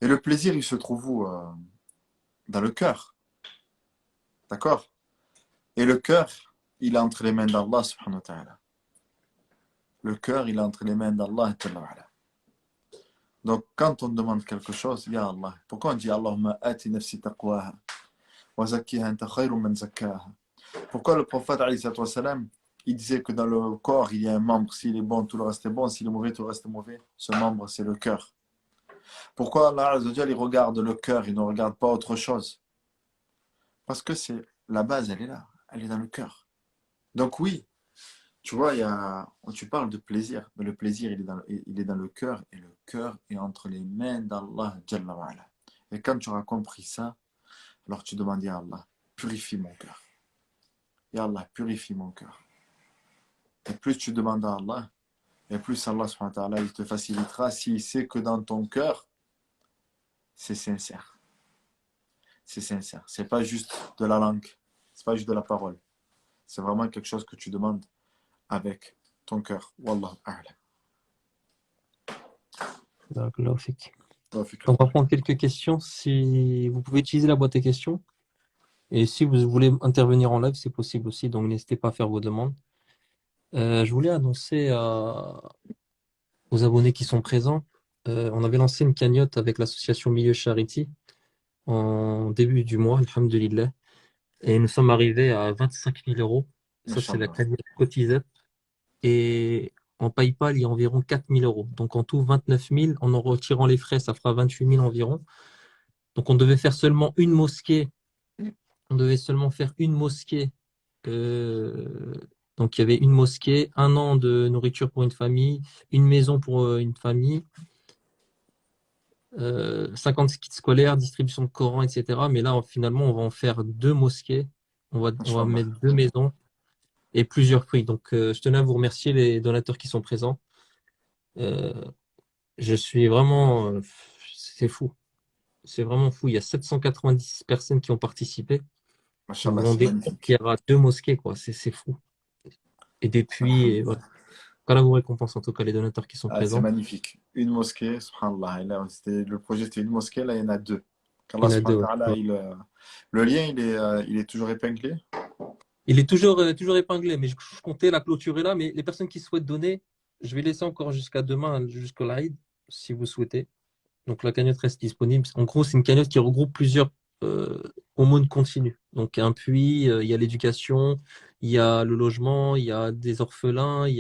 Et le plaisir, il se trouve où? Dans le cœur. D'accord? Et le cœur, il est entre les mains d'Allah subhanahu wa ta'ala. Le cœur, il est entre les mains d'Allah. Donc, quand on demande quelque chose, Ya Allah, pourquoi on dit Allahumma ati nafsi taqwaha wa zakkiha anta khayru man zakkaha? Pourquoi le prophète, alayhi salatu wa salam, il disait que dans le corps, il y a un membre, s'il est bon, tout le reste est bon, s'il est mauvais, tout le reste est mauvais. Ce membre, c'est le cœur. Pourquoi Allah Azza wa Jalla, il regarde le cœur, il ne regarde pas autre chose? Parce que c'est la base, elle est là, elle est dans le cœur. Donc oui, tu vois, tu parles de plaisir, mais le plaisir, il est dans le cœur, et le cœur est entre les mains d'Allah Jalla wa Ala. Et quand tu auras compris ça, alors tu demandes à Allah, purifie mon cœur. Ya Allah, purifie mon cœur. Et plus tu demandes à Allah, et plus Allah subhanahu wa ta'ala, il te facilitera s'il sait que dans ton cœur, c'est sincère. C'est sincère. C'est pas juste de la langue. C'est pas juste de la parole. C'est vraiment quelque chose que tu demandes avec ton cœur. Wallahu a'lam. Barakallahu fik. On va prendre quelques questions. Si vous pouvez utiliser la boîte à questions. Et si vous voulez intervenir en live, c'est possible aussi. Donc, n'hésitez pas à faire vos demandes. Je voulais annoncer aux abonnés qui sont présents. On avait lancé une cagnotte avec l'association Milieu Charity en début du mois, alhamdulillah. Et nous sommes arrivés à 25 000 euros. Ça, c'est la Inch'Allah. cagnotte cotisée. Et en PayPal, il y a environ 4 000 euros. Donc, en tout, 29 000. En retirant les frais, ça fera 28 000 environ. Donc, on devait faire seulement une mosquée. On devait seulement faire une mosquée. Euh, donc, il y avait une mosquée, 1 an de nourriture pour une famille, une maison pour une famille, 50 kits scolaires, distribution de Coran, etc. Mais là, finalement, on va en faire 2 mosquées. On va Inch'Allah. mettre 2 maisons et plusieurs prix. Donc, je tenais à vous remercier les donateurs qui sont présents. Euh, je suis vraiment, c'est fou. C'est vraiment fou. Il y a 790 personnes qui ont participé. Vous vous Mashallah, c'est rendez compte qu'il magnifique. y aura 2 mosquées, quoi. C'est fou. Et des puits, et voilà. Alhamdulillah. Qu'Allah vous récompense en tout cas les donateurs qui sont Ah, c'est présents. magnifique. Une mosquée, subhanallah. Et là, le projet, c'était une mosquée, là, il y en a deux. Il Qu'Allah, y en a deux. subhanahu Ouais. wa ta'ala, Ouais. le lien, il est toujours épinglé. Il est toujours épinglé, mais je comptais la clôturer là. Mais les personnes qui souhaitent donner, je vais laisser encore jusqu'à demain, jusqu'au live, si vous souhaitez. Donc la cagnotte reste disponible. En gros, c'est une cagnotte qui regroupe plusieurs euh, aumônes continues. Donc un puits, il y a l'éducation, il y a le logement, il y a des orphelins, et il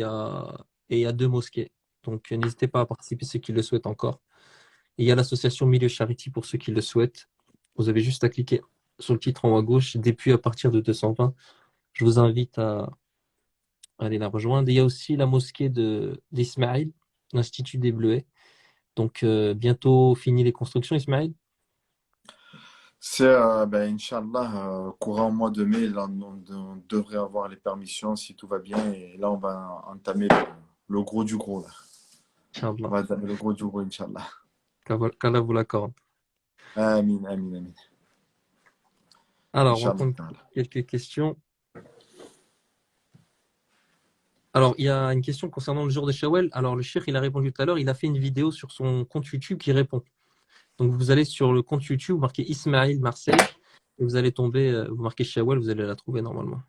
y a 2 mosquées. Donc n'hésitez pas à participer ceux qui le souhaitent encore. Et il y a l'association Milieu Charity pour ceux qui le souhaitent. Vous avez juste à cliquer sur le titre en haut à gauche, depuis à partir de 220. Je vous invite à aller la rejoindre. Et il y a aussi la mosquée d'Ismaël, l'Institut des Bleuets. Donc bientôt fini les constructions, Ismaël. C'est, ben, Inch'Allah, courant mois de mai, là, on devrait avoir les permissions si tout va bien. Et là, on va entamer le gros du gros, là. On Inch'Allah. va entamer le gros du gros, Inch'Allah. Qu'Allah vous l'accorde. Amin, amin, amin. Alors, on va Inch'Allah. prendre quelques questions. Alors, il y a une question concernant le jour de Shawwal. Alors, le cheikh, il a répondu tout à l'heure. Il a fait une vidéo sur son compte YouTube qui répond. Donc, vous allez sur le compte YouTube, vous marquez Ismaël Marseille, et vous allez tomber, vous marquez Shawwal, vous allez la trouver normalement.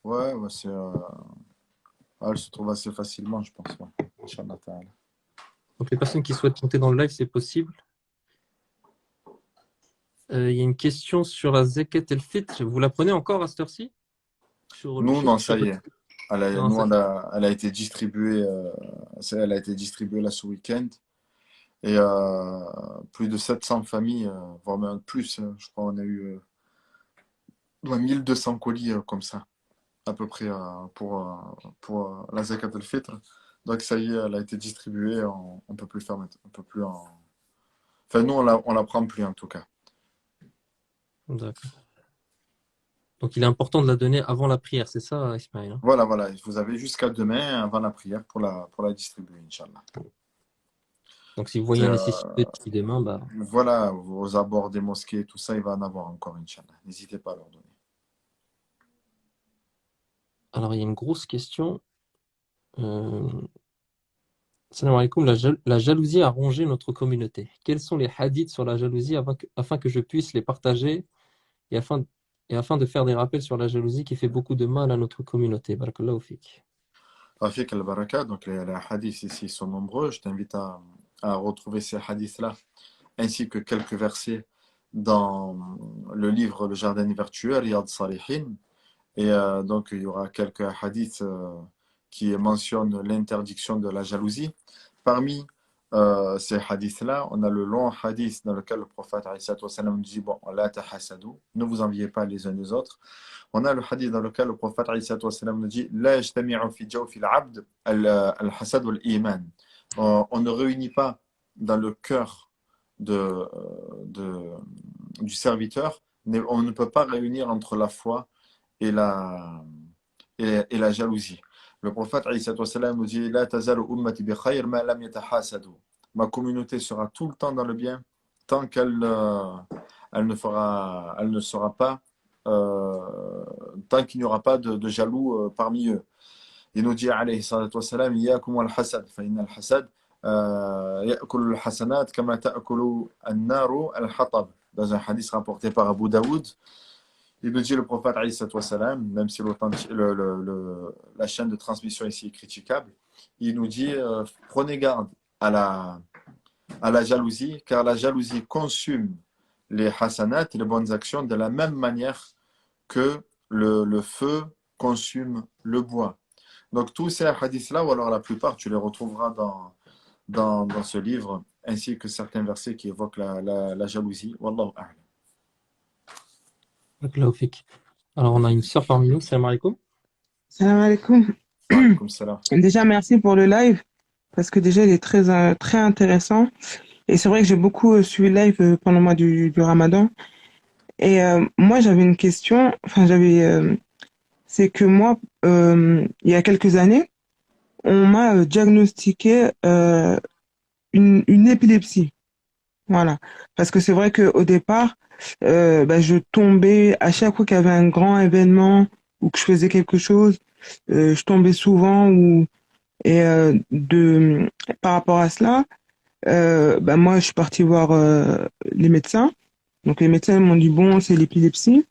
Ouais, ouais, elle se trouve assez facilement, je pense. Ouais. Inch'Allah ta'ala. Donc, les personnes qui souhaitent monter dans le live, c'est possible. Il y a une question sur la Zakat el-Fitr. Vous la prenez encore à cette heure-ci? Nous, non, ça y est. Non, Nous, ça... elle a été distribuée, elle a été distribuée là ce week-end. Et plus de 700 familles, voire même plus, je crois, on a eu 1200 colis comme ça, à peu près pour la Zakat al-Fitr. Donc ça y est, elle a été distribuée, on peut plus faire maintenant, on peut plus en... Enfin, nous, on la prend plus en tout cas. D'accord. Donc, il est important de la donner avant la prière, c'est ça, Ismaël, hein? Voilà, voilà, vous avez jusqu'à demain avant la prière pour la distribuer, Inch'Allah. Donc, si vous voyez C'est, la nécessité d'ici demain, bah... voilà, aux abords des mosquées, tout ça, il va en avoir encore, Inch'Allah. N'hésitez pas à leur donner. Alors, il y a une grosse question. Euh... Salam alaikum. La jalousie a rongé notre communauté. Quels sont les hadiths sur la jalousie afin que je puisse les partager et afin de faire des rappels sur la jalousie qui fait beaucoup de mal à notre communauté. Barakallahu fik. Rafik al-Baraka, donc les hadiths ici sont nombreux. Je t'invite à retrouver ces hadiths-là, ainsi que quelques versets dans le livre Le Jardin vertueux, Riyad Salihin. Et donc, il y aura quelques hadiths qui mentionnent l'interdiction de la jalousie. Parmi ces hadiths-là, on a le long hadith dans lequel le prophète nous dit bon, la tahasadu, ne vous enviez pas les uns les autres. On a le hadith dans lequel le prophète nous dit la yajtami'u fi jawfi al-'abd al-hasad wal-iman. On ne réunit pas dans le cœur du serviteur, on ne peut pas réunir entre la foi et la jalousie. Le prophète nous dit la tazalu ummati bi khayr ma lam yatahasadu. Ma communauté sera tout le temps dans le bien tant elle ne sera pas tant qu'il n'y aura pas de jaloux parmi eux. Il nous dit alayhi salatu wassalam iyyakum wal hasad fa inna al hasad يأكل الحسنات كما تأكل النار الحطب. Dans un hadith rapporté par Abu Daoud, il nous dit le prophète alayhi salatu wassalam, même si la chaîne de transmission ici est critiquable, il nous dit prenez garde à la jalousie, car la jalousie consume les hasanat, les bonnes actions, de la même manière que le feu consume le bois. Donc tous ces hadiths-là, ou alors la plupart, tu les retrouveras dans ce livre, ainsi que certains versets qui évoquent la jalousie. Wallahu a'lam. Barakallahu fik. Alors, on a une sœur parmi nous. Salam alaikum. Salam alaikum. Wa alaykoum salam. Déjà, merci pour le live, parce que déjà, il est très intéressant. Et c'est vrai que j'ai beaucoup suivi le live pendant le mois du Ramadan. Et moi, j'avais une question. Enfin, c'est que moi, il y a quelques années, on m'a diagnostiqué une épilepsie. Voilà. Parce que c'est vrai qu'au départ, je tombais à chaque fois qu'il y avait un grand événement ou que je faisais quelque chose, je tombais souvent par rapport à cela, moi, je suis partie voir les médecins. Donc, les médecins m'ont dit, bon, c'est l'épilepsie.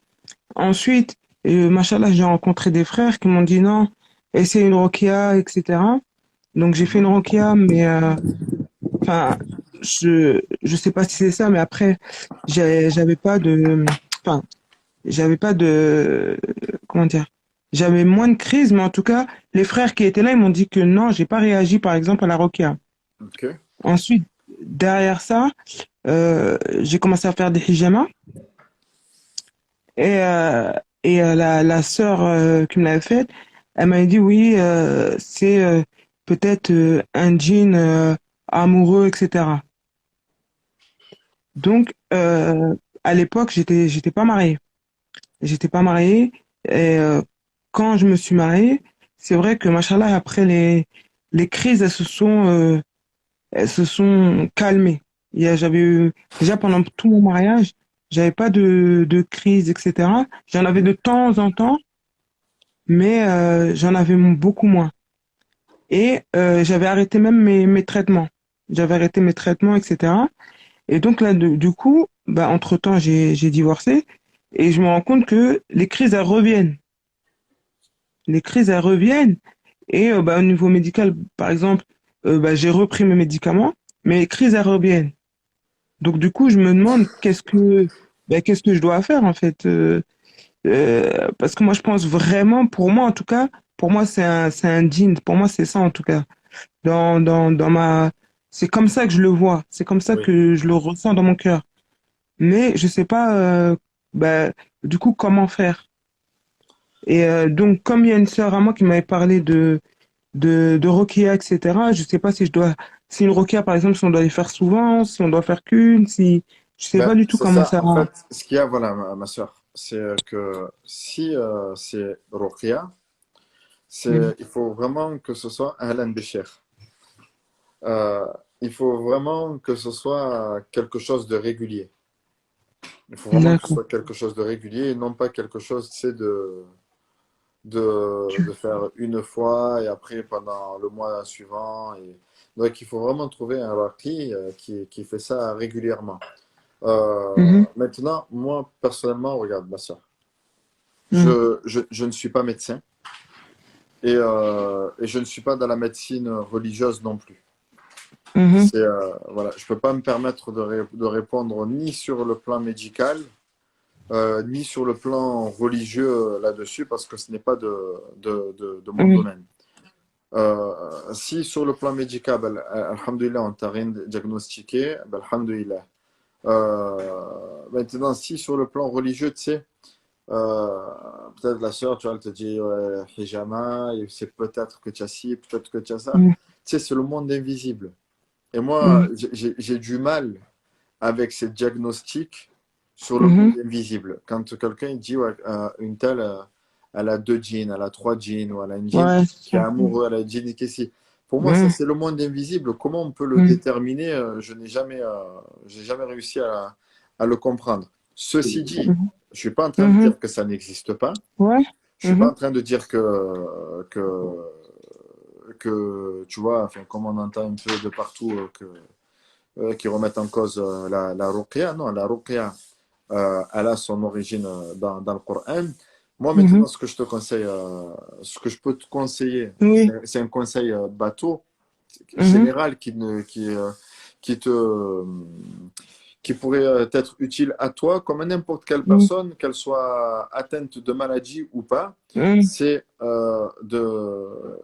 Ensuite, machallah, j'ai rencontré des frères qui m'ont dit, non, essaie une rokia, etc. Donc, j'ai fait une rokia, mais enfin, je sais pas si c'est ça, mais après, j'avais pas de, enfin, j'avais pas de, comment dire, j'avais moins de crise, mais en tout cas, les frères qui étaient là, ils m'ont dit que non, j'ai pas réagi, par exemple, à la rokia. Ok. Ensuite, derrière ça, j'ai commencé à faire des hijamas. Et la sœur qui me l'avait faite, elle m'avait dit oui, c'est peut-être un djinn amoureux, etc. Donc, à l'époque, j'étais pas mariée. J'étais pas mariée. Et quand je me suis mariée, c'est vrai que, machallah, après les crises, elles se sont calmées. J'avais eu, déjà pendant tout mon mariage, j'avais pas de crise, etc. J'en avais de temps en temps, mais j'en avais beaucoup moins. Et j'avais arrêté même mes traitements. J'avais arrêté mes traitements, etc. Et donc là, du coup, entre-temps, j'ai divorcé et je me rends compte que les crises, elles reviennent. Les crises, elles reviennent. Et au niveau médical, par exemple, j'ai repris mes médicaments, mais les crises, elles reviennent. Donc du coup, je me demande qu'est-ce que je dois faire en fait, parce que moi je pense vraiment, pour moi en tout cas, pour moi c'est un djinn, pour moi c'est ça en tout cas. C'est comme ça que je le vois, c'est comme ça Oui. que je le ressens dans mon cœur. Mais je sais pas, du coup comment faire. Et donc comme il y a une sœur à moi qui m'avait parlé de Rokia, etc. Je sais pas si une Rokia, par exemple, si on doit les faire souvent, si on doit faire qu'une, je sais pas du tout C'est comment ça, ça en va. fait, ce qu'il y a, voilà, ma soeur, c'est que si c'est Ruqya, Mhm. il faut vraiment que ce soit Ahlan Bishir. Euh, il faut vraiment que ce soit quelque chose de régulier. Il faut vraiment que ce D'accord. soit quelque chose de régulier et non pas quelque chose, tu sais, de faire une fois et après pendant le mois suivant. Donc, il faut vraiment trouver un raqi qui fait ça régulièrement. Mhm. Maintenant, moi, personnellement, regarde, ma soeur, Mhm. je ne suis pas médecin et je ne suis pas dans la médecine religieuse non plus. Mhm. Voilà, je peux pas me permettre de répondre ni sur le plan médical, ni sur le plan religieux là-dessus, parce que ce n'est pas de mon Oui. domaine. Si sur le plan médical, alhamdoulilah, on t'a rien diagnostiqué, alhamdoulilah. Maintenant, si sur le plan religieux, tu sais, euh, peut-être la sœur, tu vois, elle te dit ouais, hijama, et c'est peut-être que tu as ci, peut-être que tu as ça. Mhm. Tu sais, c'est le monde invisible. Et moi, Mhm. j'ai du mal avec ces diagnostics sur le monde Mhm. invisible. Quand quelqu'un il dit ouais, une telle, elle a deux jeans, elle a trois jeans, ou elle a une jean Ouais, c'est qui est ça. amoureux, elle a une jean qui est ci. Pour moi, ça, Mhm. c'est le monde invisible. Comment on peut le Mhm. déterminer? J'ai jamais réussi à le comprendre. Ceci dit, Mhm. je suis pas en train de Mhm. dire que ça n'existe pas. Ouais. Je suis pas Mhm. en train de dire que tu vois, enfin, comme on entend un peu de partout qui remettent en cause la ruqya. Non, la ruqya, elle a son origine dans le Coran. Moi, maintenant, Mhm. ce que je peux te conseiller, Oui. c'est un conseil bateau, Mhm. général, qui te, qui pourrait être utile à toi comme à n'importe quelle Mhm. personne, qu'elle soit atteinte de maladie ou pas, Mhm. c'est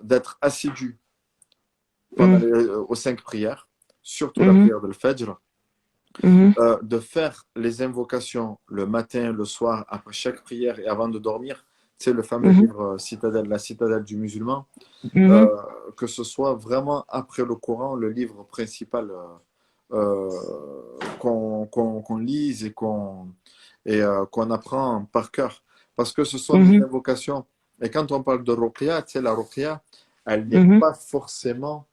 d'être assidu Mhm. aux 5 prières, surtout la Mhm. prière de l'Fajr, Mhm. de faire les invocations le matin, le soir, après chaque prière et avant de dormir. C'est le fameux Mhm. livre Citadelle, la citadelle du musulman. Mhm. Euh, que ce soit vraiment après le Coran, le livre principal qu'on lise qu'on apprend par cœur. Parce que ce sont des Mhm. invocations. Et quand on parle de ruqya, tu sais, la ruqya, elle n'est Mhm. pas forcément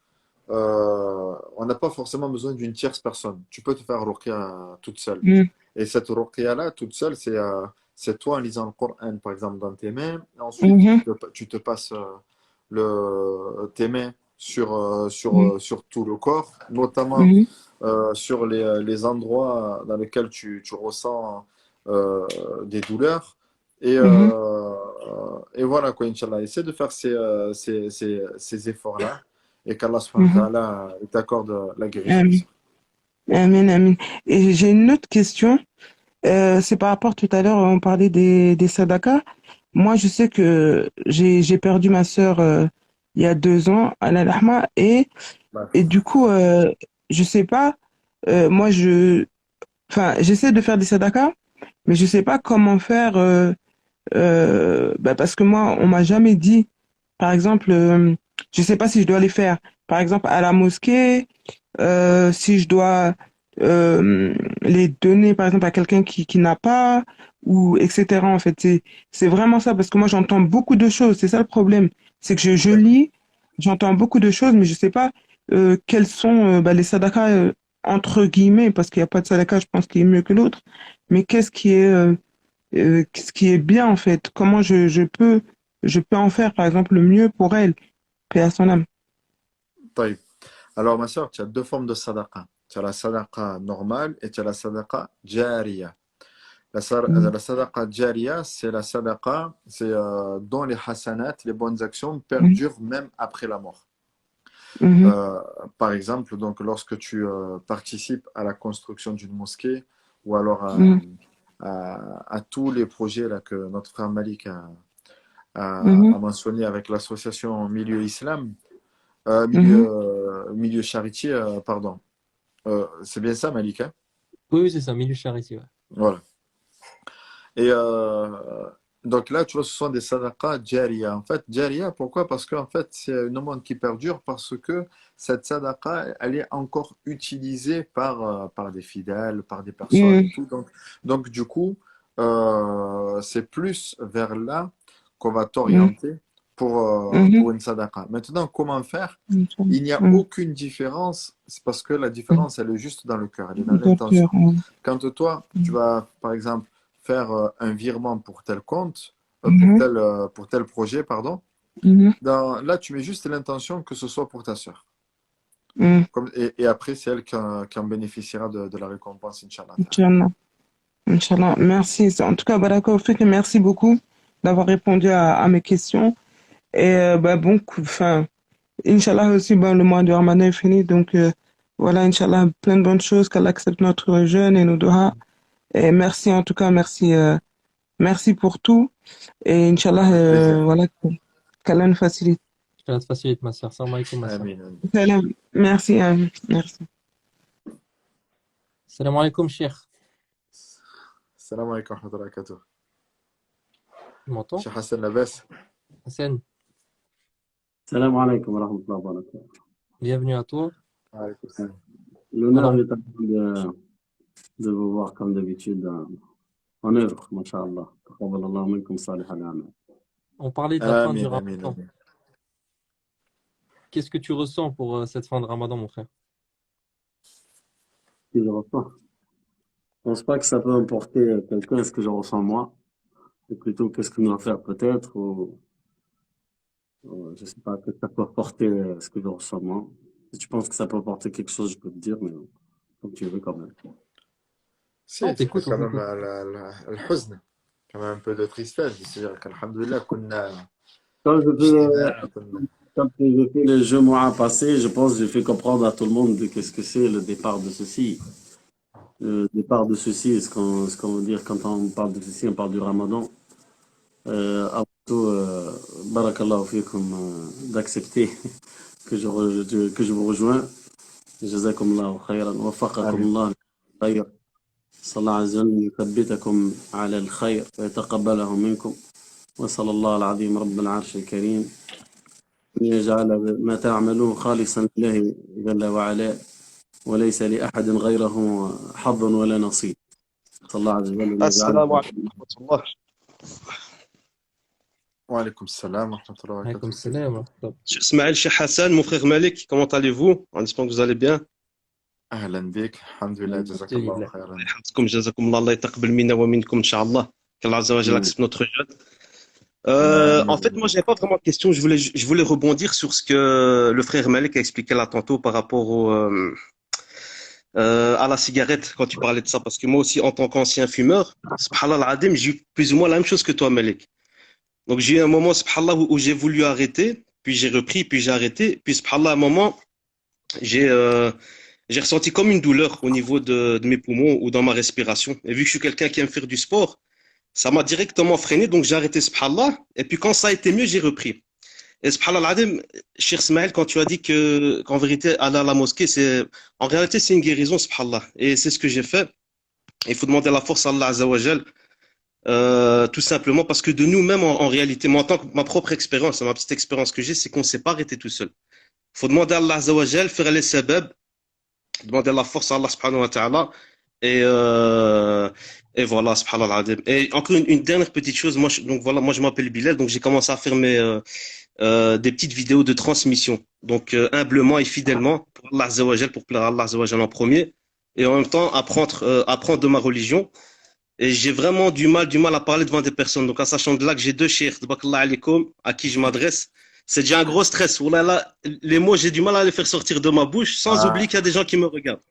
on n'a pas forcément besoin d'une tierce personne. Tu peux te faire ruqya toute seule. Mhm. Et cette ruqya-là, toute seule, c'est toi en lisant le Coran, par exemple, dans tes mains. Et ensuite, Mhm. tu te passes tes mains Mhm. sur tout le corps, notamment Mhm. sur les endroits dans lesquels tu ressens des douleurs. Mhm. Et voilà, quoi, Inch'Allah. Essaie de faire ces efforts-là et qu'Allah subhanahu wa Mhm. ta'ala il t'accorde la guérison. Amin. Amin, amin. Et j'ai une autre question. C'est par rapport tout à l'heure, on parlait des sadakas. Moi, je sais que j'ai perdu ma sœur il y a 2 ans à la Lahma et du coup, je sais pas. Moi, enfin, j'essaie de faire des sadakas, mais je sais pas comment faire. Bah, parce que moi, on m'a jamais dit. Par exemple, je sais pas si je dois les faire. Par exemple, à la mosquée, si je dois les donner, par exemple, à quelqu'un qui n'a pas, ou etc. En fait, c'est vraiment ça, parce que moi, j'entends beaucoup de choses. C'est ça le problème. C'est que je lis, j'entends beaucoup de choses, mais je sais pas quels sont bah, les sadakas, entre guillemets, parce qu'il n'y a pas de sadaka, je pense, qui est mieux que l'autre. Mais qu'est-ce qui est bien, en fait? Comment je peux en faire, par exemple, le mieux pour elle, paix à son âme. Taïb. Alors, ma soeur, tu as 2 formes de sadaqa. Tu as la sadaqa normale et tu as la sadaqa jariya. Mhm. La sadaqa jariya, c'est la sadaqa, c'est dont les hasanat, les bonnes actions, Mhm. perdurent même après la mort. Mhm. Euh, Par exemple, donc, lorsque tu participes à la construction d'une mosquée ou alors Mhm. à tous les projets là, que notre frère Malik Mhm. a mentionné avec l'association Milieu Islam, Mhm. Milieu Charity, pardon. C'est bien ça, Malik, hein. Oui, oui, c'est ça, milieu charité, ouais. Voilà. Et donc là, tu vois, ce sont des sadaqas jariya. En fait, jariya, pourquoi? Parce qu'en fait, c'est une aumône qui perdure parce que cette sadaqa, elle est encore utilisée par des fidèles, par des personnes et Mhm. tout. Donc du coup, c'est plus vers là qu'on va Mhm. t'orienter Mhm. pour une sadaqa. Maintenant, comment faire? Mhm. Il n'y a Mhm. aucune différence. C'est parce que la Mhm. différence, elle est juste dans le cœur, elle est dans Docteur. l'intention. Quand toi, tu vas, par exemple, faire un virement pour tel compte, Mhm. pour tel projet, pardon, Mhm. là, tu mets juste l'intention que ce soit pour ta sœur. Mhm. Et après, c'est elle qui en bénéficiera de la récompense, Inch'Allah ta'ala. Inch'Allah. Inch'Allah. Merci. En tout cas, Baraka Fik, merci beaucoup d'avoir répondu à mes questions. Et bah, bon, enfin, Inch'Allah aussi, bon, le mois de Ramadan est fini. Donc, voilà, Inch'Allah, plein de bonnes choses, qu'Allah accepte notre jeûne et nos doigts. Et merci, en tout cas, merci, merci pour tout. Et Inch'Allah, Avec plaisir. voilà, qu'Allah nous facilite. Je te facilite, ma soeur. Salam alaikum, ma soeur. Amin, amin. Salam. Merci, merci. Salam alaikum, Cheikh. Salam alaikum wa rahmatullahi wa barakatuh. Tu m'entends? Cheikh Hassan Labès. Hassan, Salam alaikum wa rahmatullahi wa barakatuh. bienvenue à toi. Alaikum salam. L'honneur Alors, est à nous de vous voir comme d'habitude en œuvre, masha'Allah. Taqabbalallahu minkum salih al-amal. on parlait de la fin du Amin, amin, Ramadan. amin. Qu'est-ce que tu ressens pour cette fin de Ramadan, mon frère? Ce que je ressens. Je pense pas que ça peut importer quelqu'un ce que je ressens moi. C'est plutôt qu'est-ce qu'on doit faire peut-être. Je sais pas, peut-être ça peut apporter ce que je ressens moi. Si tu penses que ça peut apporter quelque chose, je peux te dire, mais comme tu veux quand même. Si, On tu fais t'écoute, on quand même t'écoute. الحزن, quand même un peu de tristesse. C'est-à-dire qu'Alhamdoulilah, Quand je اجتماع, quand j'ai fait le jeu mois passé, je pense que j'ai fait comprendre à tout le monde de qu'est-ce que c'est le départ de ceci. Le départ de ceci, ce qu'on veut dire quand on parle de ceci, on parle du Ramadan. Avant tout, barakallahu fikum, d'accepter que je vous rejoins. Jazakumullahu khayran, Amin. wafaqakumullah khayr. صلى الله عز وجل يثبتكم على الخير ويتقبله منكم وصلى الله العظيم رب العرش الكريم أن يجعل ما تعملون خالصا لله جل وعلا وليس لأحد غيره حظ ولا نصيب صلى الله عز وجل أن يجعل السلام عليكم ورحمة الله. Wa alaykoum salam wa rahmatullahi wa Alaykoum barakatuh. salam wa rahmatullah. Cheikh Ismaël, Cheikh Hassan, mon frère Malik, comment allez-vous? En espérant que vous allez bien. أهلا بك. Alhamdulillah, jazakallahu Alhamdulillah. khairan. يحفظكم جزاكم الله الله يتقبل منا ومنكم إن شاء الله. Qu'Allah Azza wa Jalla accepte notre jeûne. En fait, moi, j'avais pas vraiment de question. Je voulais rebondir sur ce que le frère Malik a expliqué là tantôt par rapport à la cigarette quand tu parlais de ça. Parce que moi aussi, en tant qu'ancien fumeur, subhanallah al-adim, j'ai eu plus ou moins la même chose que toi, Malik. Donc, j'ai eu un moment, subhanallah, où j'ai voulu arrêter, puis j'ai repris, puis j'ai arrêté. Puis, subhanallah, à un moment, j'ai ressenti comme une douleur au niveau de mes poumons ou dans ma respiration. Et vu que je suis quelqu'un qui aime faire du sport, ça m'a directement freiné, donc j'ai arrêté, subhanallah. Et puis quand ça a été mieux, j'ai repris. Et subhanallah, al-adim, Cheikh Ismaël, quand tu as dit qu'en vérité, aller à la mosquée, en réalité, c'est une guérison, subhanallah. Et c'est ce que j'ai fait. Il faut demander la force à Allah Azza wa Jal, tout simplement parce que de nous-mêmes, en réalité, moi, en tant que ma propre expérience, ma petite expérience que j'ai, c'est qu'on ne s'est pas arrêté tout seul. Il faut demander à Allah Azza wa Jal, faire les sabab, demander la force à Allah subhanahu wa ta'ala et voilà subhanallah al-azim. Et encore une dernière petite chose, donc voilà, moi je m'appelle Bilal, donc j'ai commencé à faire des petites vidéos de transmission, donc humblement et fidèlement pour Allah Azza wa Jal, pour plaire à Allah Azza wa Jal en premier, et en même temps apprendre de ma religion. Et j'ai vraiment du mal à parler devant des personnes, donc en sachant de là que j'ai deux cheikhs tabakallah alaykoum, à qui je m'adresse, c'est déjà un gros stress. Oh là là, les mots, j'ai du mal à les faire sortir de ma bouche, sans oublier qu'il y a des gens qui me regardent.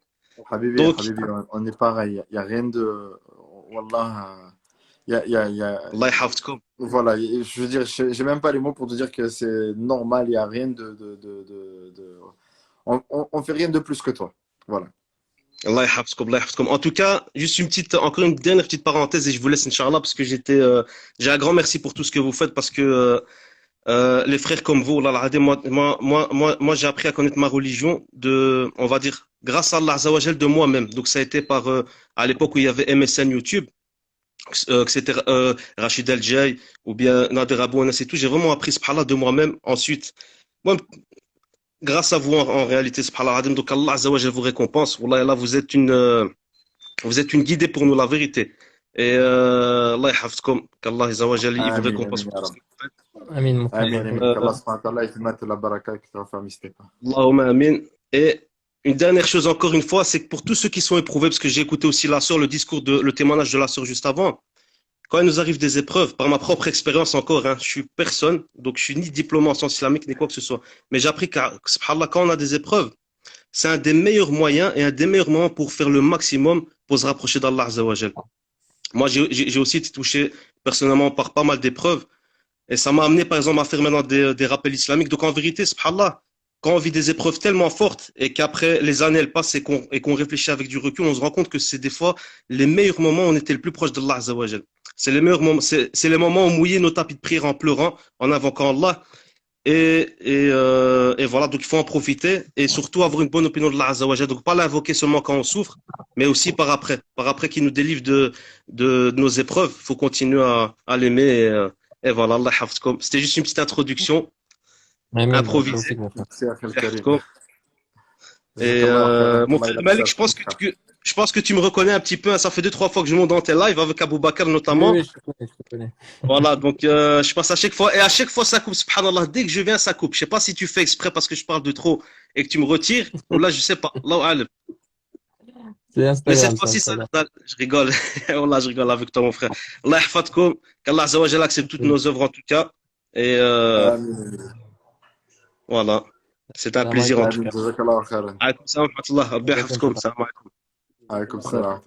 Habibi, Donc, Habibi, on est pareil. Il n'y a rien de. Wallah. Allah yahfazkoum. Voilà, je veux dire, j'ai même pas les mots pour te dire que c'est normal, il n'y a rien on fait rien de plus que toi. Voilà. Allah yahfazkoum, Allah yahfazkoum. En tout cas, juste encore une dernière petite parenthèse et je vous laisse, Inch'Allah, parce que j'ai un grand merci pour tout ce que vous faites, parce que les frères comme vous, moi, j'ai appris à connaître ma religion on va dire, grâce à Allah Azza wa Jal de moi-même. Donc, ça a été à l'époque où il y avait MSN YouTube, que c'était Rachid El-Jay ou bien Nader Abou Anas et tout. J'ai vraiment appris subhanallah de moi-même. Ensuite, moi, grâce à vous, en réalité, subhanallah, donc Allah Azza wa Jal vous récompense. Wallah, là, vous êtes une guidée pour nous, la vérité. Et Allah yahfazkoum, qu'Allah Azza wa Jal, il vous récompense pour tout ce que vous faites. Amin, mon frère. Amin, qu'Allah subhanahu wa ta'ala, il te mette la baraka et qu'il te raffermisse tes pas. Allahumma amin. Et une dernière chose encore une fois, c'est que pour tous ceux qui sont éprouvés, parce que j'ai écouté aussi la sœur, le témoignage de la sœur juste avant, quand il nous arrive des épreuves, par ma propre expérience encore, je suis personne, donc je suis ni diplômé en sciences islamiques, ni quoi que ce soit. Mais j'ai appris que, subhanallah, quand on a des épreuves, c'est un des meilleurs moyens et un des meilleurs moments pour faire le maximum pour se rapprocher d'Allah Azza wa Jal. Moi, j'ai aussi été touché personnellement par pas mal d'épreuves. Et ça m'a amené, par exemple, à faire maintenant des rappels islamiques. Donc, en vérité, subhanallah, quand on vit des épreuves tellement fortes et qu'après les années elles passent et qu'on réfléchit avec du recul, on se rend compte que c'est des fois les meilleurs moments où on était le plus proche d'Allah Azza wa Jal. C'est les meilleurs moments, c'est les moments où on mouillait nos tapis de prière en pleurant, en invoquant Allah. Et voilà, donc il faut en profiter et surtout avoir une bonne opinion de Allah Azza wa Jal. Donc, pas l'invoquer seulement quand on souffre, mais aussi par après qu'il nous délivre de nos épreuves. Il faut continuer à l'aimer. Et voilà, Allah yahfazkoum. C'était juste une petite introduction Amin, improvisée. mon frère. Merci, Akhil Karim. Yahfazkoum. Et mon frère Malik, je pense que tu me reconnais un petit peu. Ça fait 2-3 fois que je monte dans tes lives avec Abou Bakr notamment. Oui, je te connais. Voilà, donc je passe à chaque fois. Et à chaque fois, ça coupe, subhanallah. Dès que je viens, ça coupe. Je sais pas si tu fais exprès parce que je parle de trop et que tu me retires. Ou là, je sais pas. Allahu a'lam. C'est Mais Instagram, cette fois-ci, Instagram. je rigole. Wallah, je rigole avec toi, mon frère. Allah yahfadkoum. Qu'Allah Azza wa Jalla accepte toutes nos œuvres en tout cas. Et Amin. Voilà. C'était un Salam plaisir en alaikum. tout Amin, cas. jazakallah khairan. Alaykoum salam wa rahmatullah. Rabbi Jazakum yahfazkoum. salam. Salam alaikum. Alaykoum Après, salam.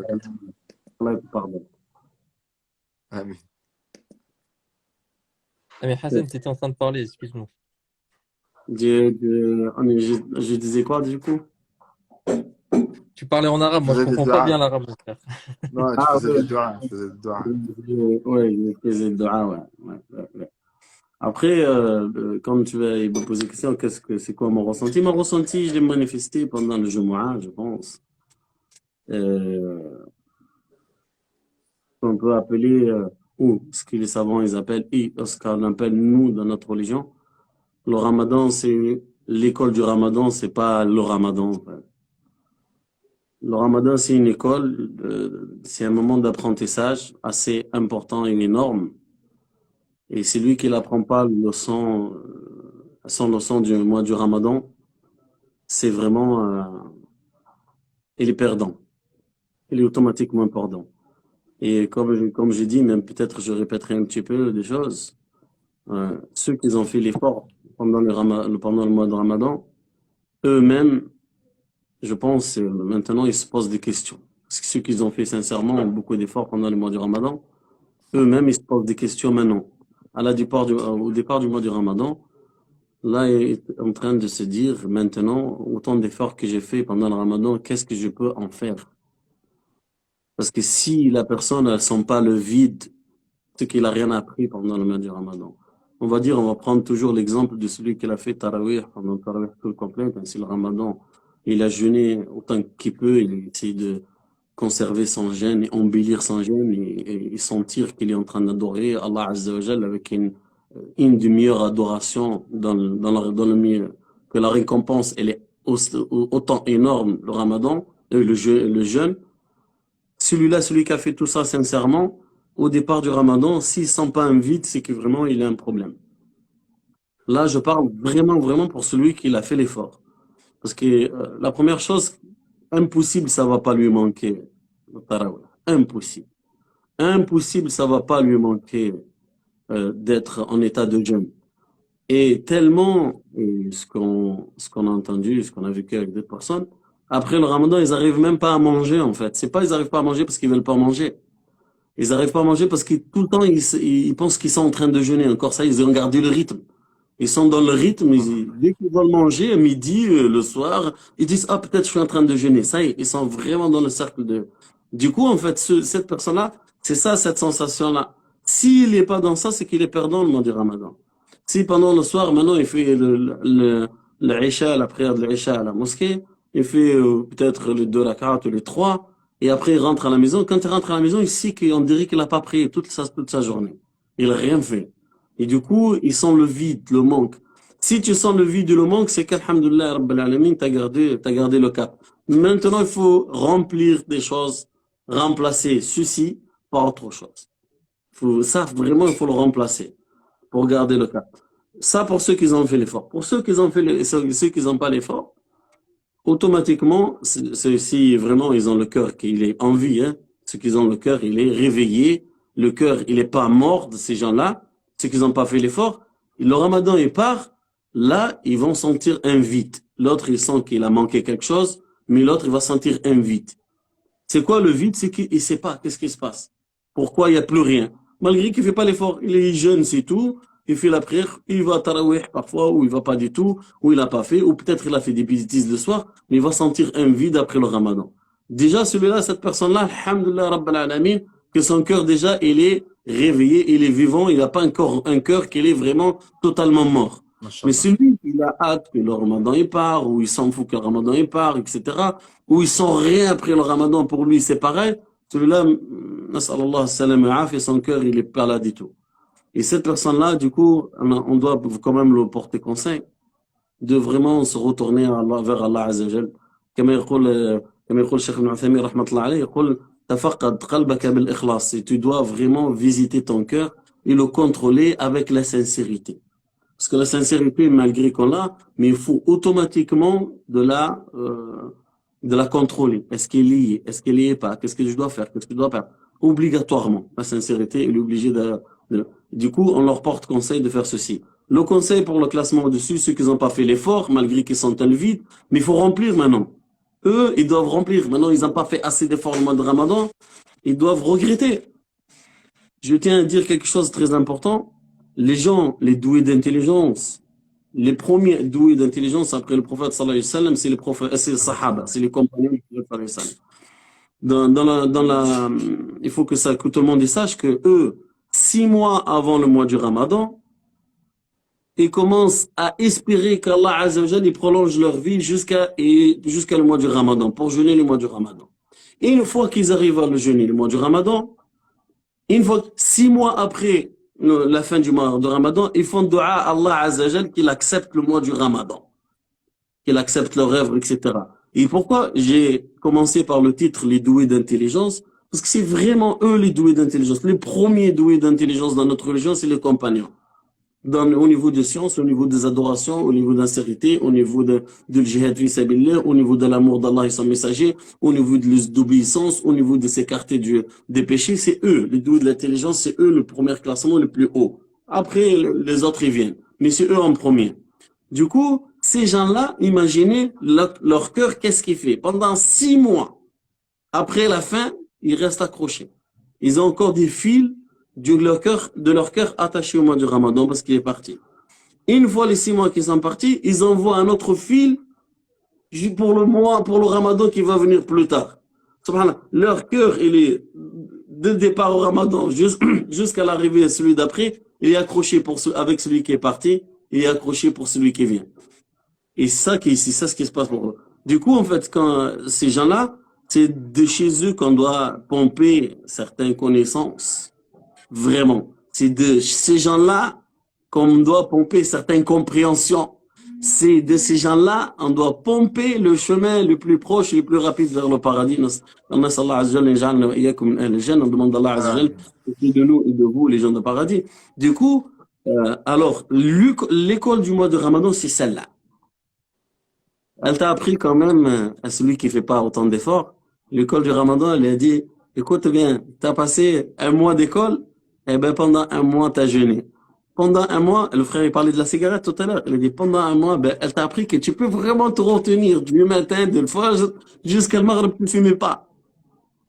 Allah te pardonne. Amin. Ah, mais Hassan, tu étais en train de parler, excuse-moi. Je disais quoi du coup? Tu parlais en arabe, Tu moi je faisais des comprends pas bien duas. l'arabe, mon frère. Non, tu Ah faisais ouais, des duas. Tu faisais des duas. ouais, je faisais le dua, ouais. Ouais. Après, quand tu vas me poser la question, c'est quoi mon ressenti? Mon ressenti, je l'ai manifesté pendant le Jumu'ah, je pense. Euh, on peut appeler, ou ce que les savants ils appellent, et ce qu'on appelle nous dans notre religion, le Ramadan, c'est l'école du Ramadan, c'est pas le Ramadan, en fait. Le Ramadan, c'est une école, c'est un moment d'apprentissage assez important et énorme. Et celui qui n'apprend pas son leçon du mois du Ramadan, c'est vraiment, il est perdant. Il est automatiquement perdant. Et comme j'ai dit, même peut-être je répéterai un petit peu des choses. Ceux qui ont fait l'effort pendant le mois de Ramadan, eux-mêmes, je pense, maintenant, ils se posent des questions. Parce que ceux qui ont fait sincèrement beaucoup d'efforts pendant le mois du Ramadan, eux-mêmes, ils se posent des questions maintenant. Au départ du mois du Ramadan, là, il est en train de se dire, maintenant, autant d'efforts que j'ai fait pendant le Ramadan, qu'est-ce que je peux en faire? Parce que si la personne ne sent pas le vide, c'est qu'il n'a rien appris pendant le mois du Ramadan. On va prendre toujours l'exemple de celui qui a fait Tarawih pendant le Tarawih tout le complet, c'est le Ramadan. Il a jeûné autant qu'il peut, il essaie de conserver son jeûne et embellir son jeûne et sentir qu'il est en train d'adorer Allah Azza wa Jal avec une demi-heure adoration dans le milieu, que la récompense elle est autant énorme, le Ramadan, le jeûne. Celui qui a fait tout ça sincèrement, au départ du Ramadan, s'il sent pas un vide, c'est que vraiment il a un problème. Là, je parle vraiment pour celui qui a fait l'effort. Parce que la première chose, impossible, ça va pas lui manquer. Impossible. Impossible, ça va pas lui manquer d'être en état de jeûne. Et tellement, ce qu'on a entendu, ce qu'on a vécu avec d'autres personnes, après le Ramadan, ils arrivent même pas à manger, en fait. C'est pas ils arrivent pas à manger parce qu'ils veulent pas manger. Ils arrivent pas à manger parce que tout le temps, ils pensent qu'ils sont en train de jeûner. Encore ça, ils ont gardé le rythme. Ils sont dans le rythme, dès qu'ils veulent manger, à midi, le soir, ils disent, ah, peut-être je suis en train de jeûner. Ça y est, ils sont vraiment dans le cercle de... Du coup, en fait, cette personne-là, c'est ça, cette sensation-là. S'il n'est pas dans ça, c'est qu'il est perdant le mois du Ramadan. Si pendant le soir, maintenant, il fait le Isha, la prière de l'Isha à la mosquée, il fait peut-être les 2 rak'at ou les 3, et après il rentre à la maison. Quand il rentre à la maison, il sait qu'on dirait qu'il n'a pas prié toute sa journée. Il n'a rien fait. Et du coup, il sent le vide, le manque. Si tu sens le vide et le manque, c'est qu'alhamdoulilah, Rabbil Alamin, t'as gardé le cap. Maintenant, il faut remplir des choses, remplacer ceci par autre chose. Vraiment, il faut le remplacer pour garder le cap. Ça, pour ceux qui ont fait l'effort. Pour ceux qui n'ont pas l'effort, automatiquement, si vraiment ils ont le cœur qu'il est en vie, hein, ceux qui ont le cœur, il est réveillé, le cœur, il n'est pas mort de ces gens-là, ceux qui n'ont pas fait l'effort, le Ramadan, il part, là, ils vont sentir un vide. L'autre, il sent qu'il a manqué quelque chose, mais l'autre, il va sentir un vide. C'est quoi le vide? C'est qu'il ne sait pas qu'est-ce qui se passe. Pourquoi il n'y a plus rien? Malgré qu'il ne fait pas l'effort, il est jeune, c'est tout. Il fait la prière, il va à Tarawih parfois, ou il va pas du tout, ou il n'a pas fait, ou peut-être il a fait des bêtises le soir, mais il va sentir un vide après le Ramadan. Déjà, celui-là, cette personne-là, alhamdoulilah Rabbil Alamin, que son cœur déjà, il est réveillé, il est vivant, il n'a pas encore un cœur qui est vraiment totalement mort. Mais celui qui a hâte que le Ramadan il part, ou il s'en fout que le Ramadan il part, etc., ou il sent rien après le Ramadan, pour lui c'est pareil, celui-là, nas'Allah salam et afia, son cœur il est pas là du tout. Et cette personne-là, du coup, on doit quand même le porter conseil de vraiment se retourner vers Allah Azza wa Jal. كما يقول الشيخ ابن عثيمين رحمة الله عليه يقول تفقد قلبك بالإخلاص. Et tu dois vraiment visiter ton cœur et le contrôler avec la sincérité. Parce que la sincérité, malgré qu'on l'a, mais il faut automatiquement de la contrôler. Est-ce qu'elle y est? Est-ce qu'elle y est pas? Qu'est-ce que je dois faire? Qu'est-ce que je dois faire? Obligatoirement. La sincérité, elle est obligée Du coup, on leur porte conseil de faire ceci. Le conseil pour le classement au-dessus, ceux qui n'ont pas fait l'effort, malgré qu'ils sont dans le vide, mais il faut remplir maintenant. Eux, ils doivent remplir. Maintenant, ils n'ont pas fait assez d'efforts le mois de Ramadan. Ils doivent regretter. Je tiens à dire quelque chose de très important. Les gens, les doués d'intelligence, les premiers doués d'intelligence après le prophète sallallahu alayhi wa sallam, c'est les sahaba, c'est les compagnons du prophète sallallahu alayhi wa sallam. Il faut que tout le monde sache que eux, 6 mois avant le mois du Ramadan, ils commencent à espérer qu'Allah Azza wa Jalla prolonge leur vie jusqu'à le mois du Ramadan, pour jeûner le mois du Ramadan. Et une fois qu'ils arrivent à le jeûner le mois du Ramadan, une fois 6 mois après la fin du mois de Ramadan, ils font dua à Allah Azza wa Jalla qu'il accepte le mois du Ramadan, qu'il accepte leur œuvre, etc. Et pourquoi j'ai commencé par le titre les doués d'intelligence? Parce que c'est vraiment eux les doués d'intelligence. Les premiers doués d'intelligence dans notre religion, c'est les compagnons. Au niveau de science, au niveau des adorations, au niveau d'insécurité, au niveau de jihad fi sabilillah, au niveau de l'amour d'Allah et son messager, au niveau de l'obéissance, au niveau de s'écarter des péchés, c'est eux, les doués de l'intelligence, c'est eux le premier classement le plus haut. Après, les autres, ils viennent. Mais c'est eux en premier. Du coup, ces gens-là, imaginez leur cœur, qu'est-ce qu'il fait? Pendant 6 mois, après la fin, ils restent accrochés. Ils ont encore des fils de leur cœur attaché au mois du Ramadan parce qu'il est parti. Une fois les 6 mois qu'ils sont partis, ils envoient un autre fil pour le Ramadan qui va venir plus tard. Subhanallah. Leur cœur, il est de départ au Ramadan jusqu'à l'arrivée de celui d'après, il est accroché avec celui qui est parti, il est accroché pour celui qui vient. Et c'est ça ce qui se passe pour eux. Du coup, en fait, quand ces gens-là, c'est de chez eux qu'on doit pomper certaines connaissances. Vraiment. C'est de ces gens-là qu'on doit pomper certaines compréhensions. C'est de ces gens-là, on doit pomper le chemin le plus proche et le plus rapide vers le paradis. On demande à Allah Azza wa Jalla de nous et de vous, les gens de paradis. Du coup, alors, l'école du mois de Ramadan, c'est celle-là. Elle t'a appris quand même à celui qui fait pas autant d'efforts. L'école du Ramadan, elle a dit, écoute bien, t'as passé un mois d'école, eh ben, pendant un mois, t'as jeûné. Pendant un mois, le frère, il parlait de la cigarette tout à l'heure. Il a dit, pendant un mois, ben, elle t'a appris que tu peux vraiment te retenir du matin, de fois, jusqu'à le maghrib, tu ne fumais pas.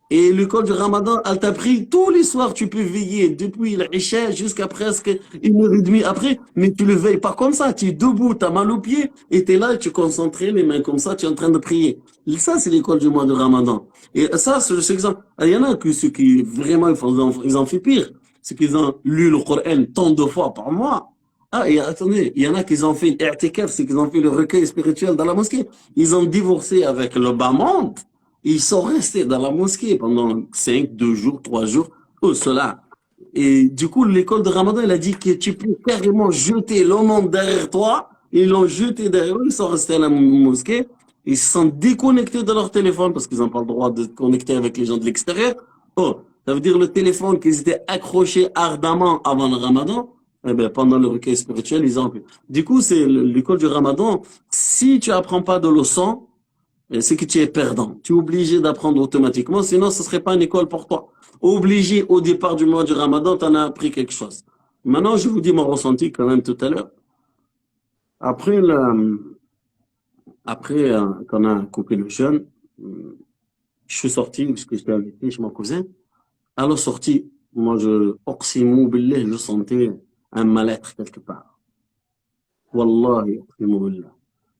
Et l'école du Ramadan, elle t'a appris tous les soirs, tu peux veiller depuis l'Isha jusqu'à presque 1h30 après, mais tu le veilles pas comme ça. Tu es debout, t'as mal aux pieds, et t'es là, et tu es concentré, les mains comme ça, tu es en train de prier. Ça, c'est l'école du mois de Ramadan. Et ça, c'est exemple. Il y en a que ceux qui vraiment, ils en font pire. Ceux qui ont lu le Coran tant de fois par mois. Ah, et attendez, il y en a qui ont fait l'I'tikaf, c'est qu'ils ont fait le recueil spirituel dans la mosquée. Ils ont divorcé avec le bas monde. Ils sont restés dans la mosquée pendant 5, 2 jours, 3 jours, tout cela. Et du coup, l'école de Ramadan, elle a dit que tu peux carrément jeter le monde derrière toi. Ils l'ont jeté derrière eux, ils sont restés à la mosquée. Ils se sont déconnectés de leur téléphone parce qu'ils n'ont pas le droit de connecter avec les gens de l'extérieur. Oh, ça veut dire le téléphone qu'ils étaient accrochés ardemment avant le Ramadan. Eh ben, pendant le recueil spirituel, ils ont pu. Du coup, c'est l'école du Ramadan. Si tu apprends pas de leçons, c'est que tu es perdant. Tu es obligé d'apprendre automatiquement, sinon ce serait pas une école pour toi. Obligé au départ du mois du Ramadan, tu en as appris quelque chose. Maintenant, je vous dis mon ressenti quand même tout à l'heure. Après qu'on a coupé le jeûne, je suis sorti, puisque j'étais invité chez mon cousin. À la sortie, moi, je sentais un mal-être quelque part. Wallahi,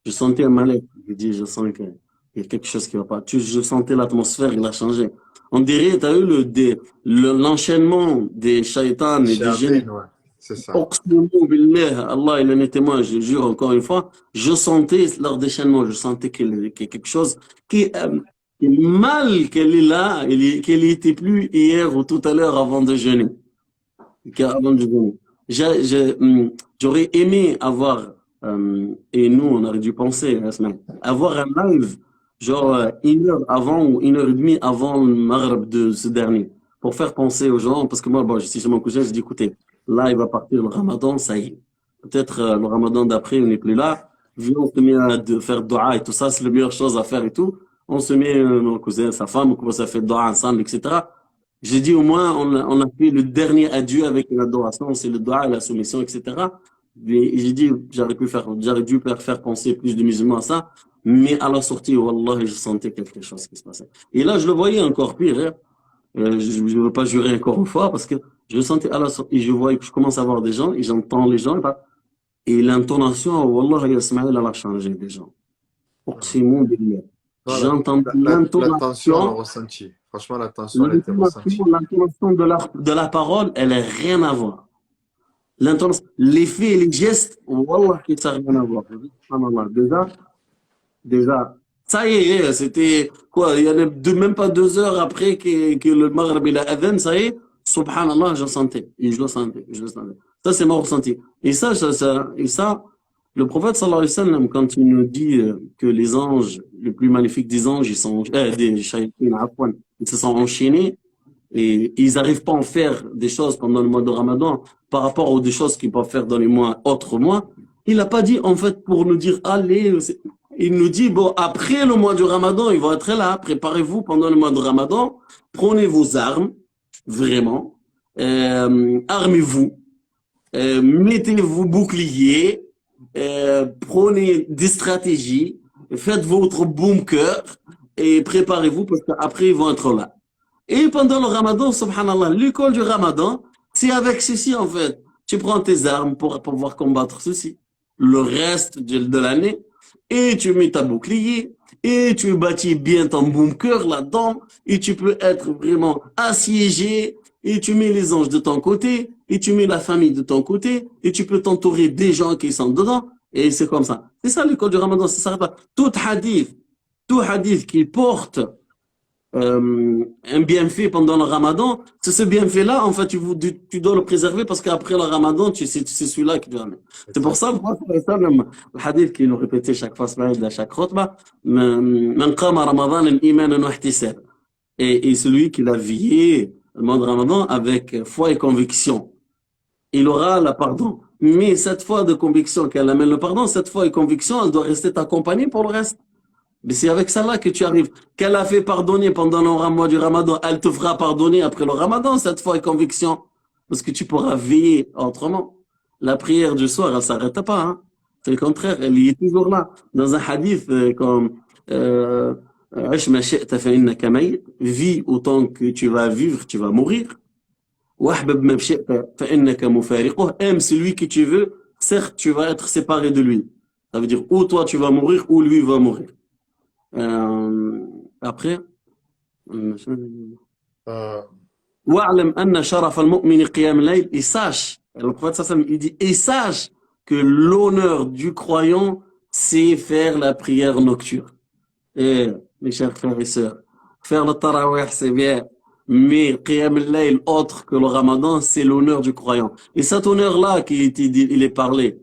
je sentais un mal-être. Je sens que il y a quelque chose qui va pas. Je sentais l'atmosphère, il a changé. On dirait, tu as eu l'enchaînement des shaitans et des djinns. Ouais, c'est ça. Allah, il en est témoin, je jure encore une fois. Je sentais leur déchaînement, je sentais qu'il y a quelque chose qui est mal qu'elle est là, qu'elle était plus hier ou tout à l'heure avant de jeûner. J'aurais aimé avoir, et nous, on aurait dû penser la semaine, avoir un live, genre 1 heure avant ou 1h30 avant le maghrib de ce dernier, pour faire penser aux gens, parce que moi, bon, je suis chez mon cousin, je dis, écoutez, là, il va partir le Ramadan, ça y est. Peut-être le Ramadan d'après, on n'est plus là. Viens, on se met à faire dua et tout ça, c'est la meilleure chose à faire et tout. On se met, mon cousin, sa femme, on commence à faire dua ensemble, etc. J'ai dit, au moins, on a fait le dernier adieu avec une adoration, c'est le dua et la soumission, etc. J'ai dit, j'aurais dû faire penser plus de musulmans à ça, mais à la sortie, wallah, je sentais quelque chose qui se passait. Et là, je le voyais encore pire, hein. Je ne veux pas jurer encore une fois parce que je le sentais à la sortie, je voyais que je commence à voir des gens et j'entends les gens, et l'intonation, wallah, Ismaël, elle a changé des gens. Oqsimou billah. Voilà. J'entends La tension, on l'a l'intonation. ressenti. Franchement, la tension, elle était ressentie. L'intonation de la parole, elle n'a rien à voir. L'intonation, les faits et les gestes, wallah, que ça n'a rien à voir. Subhanallah. Déjà, ça y est, c'était quoi? Il y en a même pas 2 heures après que le Maghreb il a adhan, ça y est, subhanallah, je le sentais. Et je le sentais. Ça, c'est mon ressenti. Et ça, le prophète sallallahu alayhi wa sallam, quand il nous dit que les anges, les plus magnifiques des anges, des shayatines, afwan, ils se sont enchaînés et ils n'arrivent pas à en faire des choses pendant le mois de Ramadan par rapport aux des choses qu'ils peuvent faire dans les autres mois. Il n'a pas dit, en fait, pour nous dire, allez, il nous dit, bon, après le mois du Ramadan, ils vont être là, préparez-vous pendant le mois de Ramadan, prenez vos armes, vraiment, armez-vous, mettez vos boucliers, prenez des stratégies, faites votre bunker et préparez-vous parce qu'après ils vont être là. Et pendant le Ramadan, subhanallah, l'école du Ramadan, c'est avec ceci en fait. Tu prends tes armes pour pouvoir combattre ceci. Le reste de l'année, et tu mets ta bouclier, et tu bâtis bien ton bunker là-dedans, et tu peux être vraiment assiégé, et tu mets les anges de ton côté, et tu mets la famille de ton côté, et tu peux t'entourer des gens qui sont dedans, et c'est comme ça. C'est ça l'école du Ramadan, ça s'arrête pas. Tout hadith qui porte un bienfait pendant le Ramadan, c'est ce bienfait-là, en fait, tu dois le préserver parce qu'après le Ramadan, c'est celui-là qui doit amener. C'est pour ça, le hadith qui nous répétait chaque fois, à chaque khutbah, Man qama Ramadan imanan wa ihtisab. Et celui qui l'a veillé le mois de Ramadan avec foi et conviction, il aura le pardon. Mais cette foi de conviction qu'elle amène le pardon, cette foi et conviction, elle doit rester t'accompagner pour le reste. Mais c'est avec ça là que tu arrives. Qu'elle a fait pardonner pendant le mois du Ramadan, elle te fera pardonner après le Ramadan, cette foi et conviction. Parce que tu pourras veiller autrement. La prière du soir, elle s'arrête pas, hein. C'est le contraire, elle y est toujours là. Dans un hadith comme Ish ma shi'ta fa innaka mayt, vis autant que tu vas vivre, tu vas mourir. Wahbab ma shi'ta fa innaka mufariquh, aime celui que tu veux, certes tu vas être séparé de lui. Ça veut dire ou toi tu vas mourir ou lui va mourir. Après, wa'lam anna sharaf al-mu'min qiyam al-layl, et sache, le prophète sallam il dit, et sache que l'honneur du croyant c'est faire la prière nocturne. Et mes chers frères et sœurs, faire le tarawih c'est bien, mais qiyam al-layl autre que le Ramadan c'est l'honneur du croyant. Et cet honneur-là il est parlé.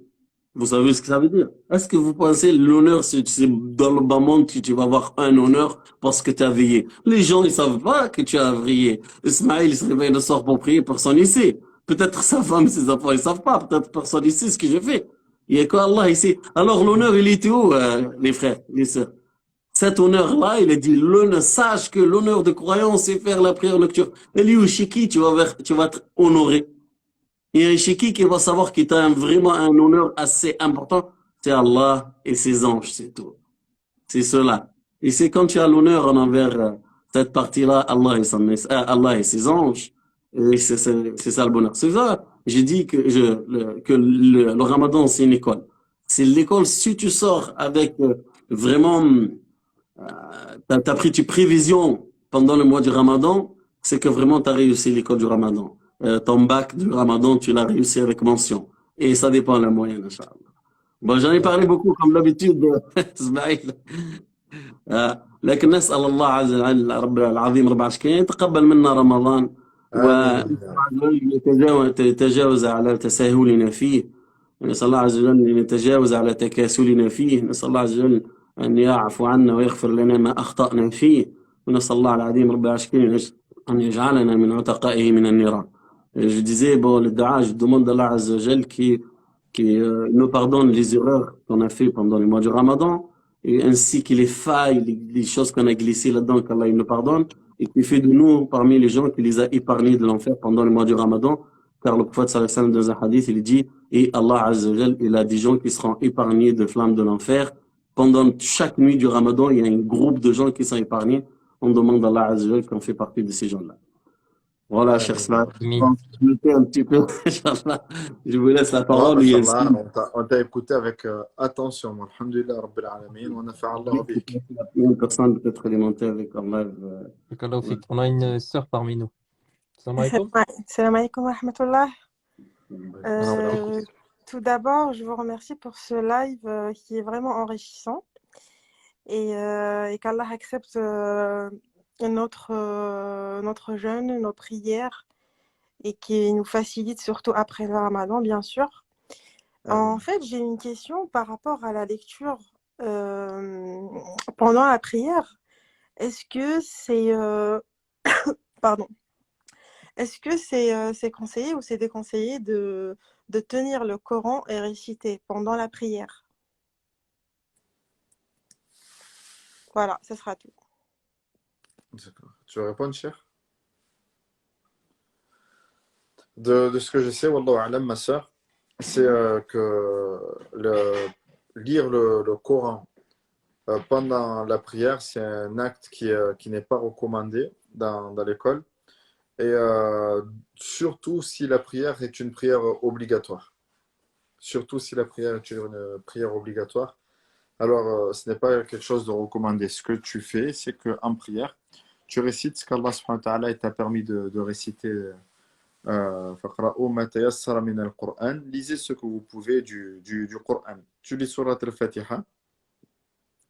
Vous savez ce que ça veut dire? Est-ce que vous pensez l'honneur, c'est dans le bas monde que tu vas avoir un honneur parce que tu as veillé? Les gens, ils savent pas que tu as veillé. Ismaël, il se réveille le soir pour prier, personne ici. Peut-être sa femme, ses enfants, ils savent pas. Peut-être personne ici ce que j'ai fait. Il y a quoi Allah ici? Alors l'honneur, il était où, les frères, les sœurs? Cet honneur-là, il a dit, sache que l'honneur de croyance, c'est faire la prière lecture. Et lui, chez qui tu vas être honoré? Et chez qui va savoir qu'il t'a vraiment un honneur assez important? C'est Allah et ses anges, c'est tout. C'est cela. Et c'est quand tu as l'honneur envers cette partie-là, Allah et ses anges, et c'est ça le bonheur. C'est ça, j'ai dit que le Ramadan, c'est une école. C'est l'école, si tu sors avec vraiment, t'as pris tes prévisions pendant le mois du Ramadan, c'est que vraiment t'as réussi l'école du Ramadan. Ton bac du Ramadan, tu l'as réussi avec mention. Et ça dépend de la moyenne, Inch'Allah. Bon, j'en ai parlé beaucoup, comme d'habitude, Ismaïl. لكن نسأل الله عز وجل رب العظيم رب العرش الكريم يتقبل منا رمضان ويتجاوز على تساهلنا فيه. نسأل الله عز وجل أن يتجاوز على تكاسلنا فيه. نسأل الله عز وجل أن يعفو عنا ويغفر لنا ما أخطأنا فيه. ونسأل الله العظيم رب العرش الكريم أن يجعلنا من عتقائه من النيران. Je disais, bon, le dua, je demande à Allah Azza wa Jal qui nous pardonne les erreurs qu'on a fait pendant le mois du Ramadan, et ainsi que les failles, les choses qu'on a glissées là-dedans, qu'Allah il nous pardonne, et qui fait de nous parmi les gens qui les a épargnés de l'enfer pendant le mois du Ramadan, car le prophète sallallahu alayhi wa sallam, dans un hadith, il dit, et Allah Azza wa Jal, il a des gens qui seront épargnés de flammes de l'enfer. Pendant chaque nuit du Ramadan, il y a un groupe de gens qui sont épargnés. On demande à Allah Azza wa Jal qu'on fait partie de ces gens-là. Voilà, cher Salah. Je me fais un petit peu, Inch'Allah. Je vous laisse la parole. On t'a écouté avec attention. Alhamdulillah, Rabbil Alamin. On a fait Allah bik. Une personne peut-être alimentée avec Allah. On a une sœur parmi nous. Salam alaikum. Salam alaikum wa rahmatullah. Tout d'abord, je vous remercie pour ce live qui est vraiment enrichissant et qu'Allah accepte notre jeûne, nos prières et qui nous facilite surtout après le Ramadan, bien sûr. En fait, j'ai une question par rapport à la lecture pendant la prière. Est-ce que c'est pardon. Est-ce que c'est conseillé ou c'est déconseillé de tenir le Coran et réciter pendant la prière? Voilà, ce sera tout. D'accord. Tu veux répondre, cher? De ce que je sais, Wallahu a'lam, ma soeur, c'est que lire le Coran pendant la prière, c'est un acte qui n'est pas recommandé dans l'école. Et surtout si la prière est une prière obligatoire. Surtout si la prière est une prière obligatoire. Alors, ce n'est pas quelque chose de recommandé. Ce que tu fais, c'est qu'en prière, tu récites ce qu'Allah subhanahu wa ta'ala t'a permis de réciter. Lisez ce que vous pouvez du Coran. Tu lis surat al-Fatiha.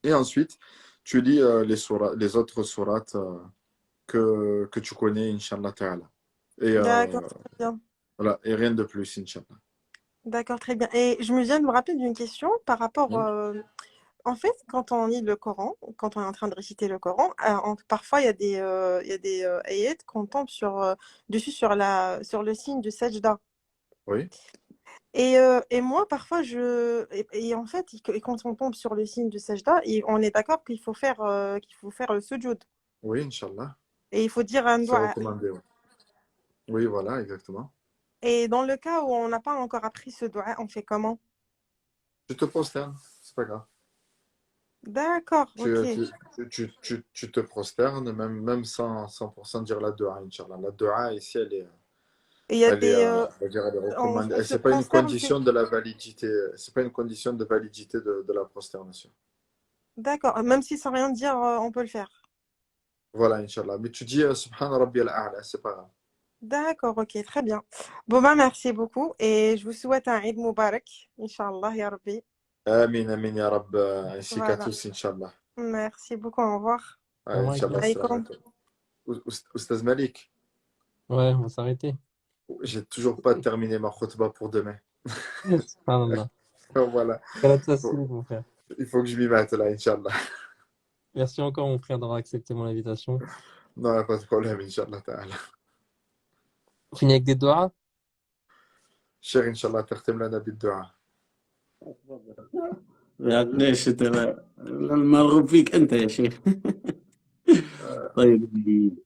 Et ensuite, tu lis les autres sourates que tu connais, Inch'Allah ta'ala. D'accord, très bien. Voilà, et rien de plus, Inch'Allah. D'accord, très bien. Et je me viens de me rappeler d'une question par rapport... en fait, quand on lit le Coran, quand on est en train de réciter le Coran, parfois il y a des ayats qu'on tombe dessus sur le signe du sajda. Oui. Et moi, parfois, en fait, quand on tombe sur le signe du sajda, on est d'accord qu'il faut faire le sujoud. Oui, Inch'Allah. Et il faut dire un C'est doigt. recommandé, oui. Oui, voilà, exactement. Et dans le cas où on n'a pas encore appris ce doigt, on fait comment? Tu te prosternes, c'est pas grave. D'accord, ok. Tu te prosternes, même sans 100% dire la dua, Inch'Allah. La dua, ici, elle est recommandée. C'est pas une condition de la validité. C'est pas une condition de validité de la prosternation. D'accord, même si sans rien dire, on peut le faire. Voilà, Inch'Allah. Mais tu dis Subhana Rabbi al-A'la, c'est pas grave. D'accord, ok, très bien. Bon, merci beaucoup et je vous souhaite un Eid Mubarak, Inch'Allah, Ya Rabbi. Amin, amin, Ya Rabb, ainsi qu'à tous, Inch'Allah. Merci beaucoup, au revoir. Inch'Allah, salam alaikum. Oustaz Malik. Ouais, on va s'arrêter. J'ai toujours pas terminé ma khutbah pour demain. Voilà. Il faut que je m'y mette là, Inch'Allah. Merci encore, mon frère, d'avoir accepté mon invitation. Non, pas de problème, Inch'Allah ta'ala. On finit avec des doigts. Cher, Inch'Allah, تختم لنا بالدعاء. ليش انت المرغوب فيك انت يا شيخ. طيب بسم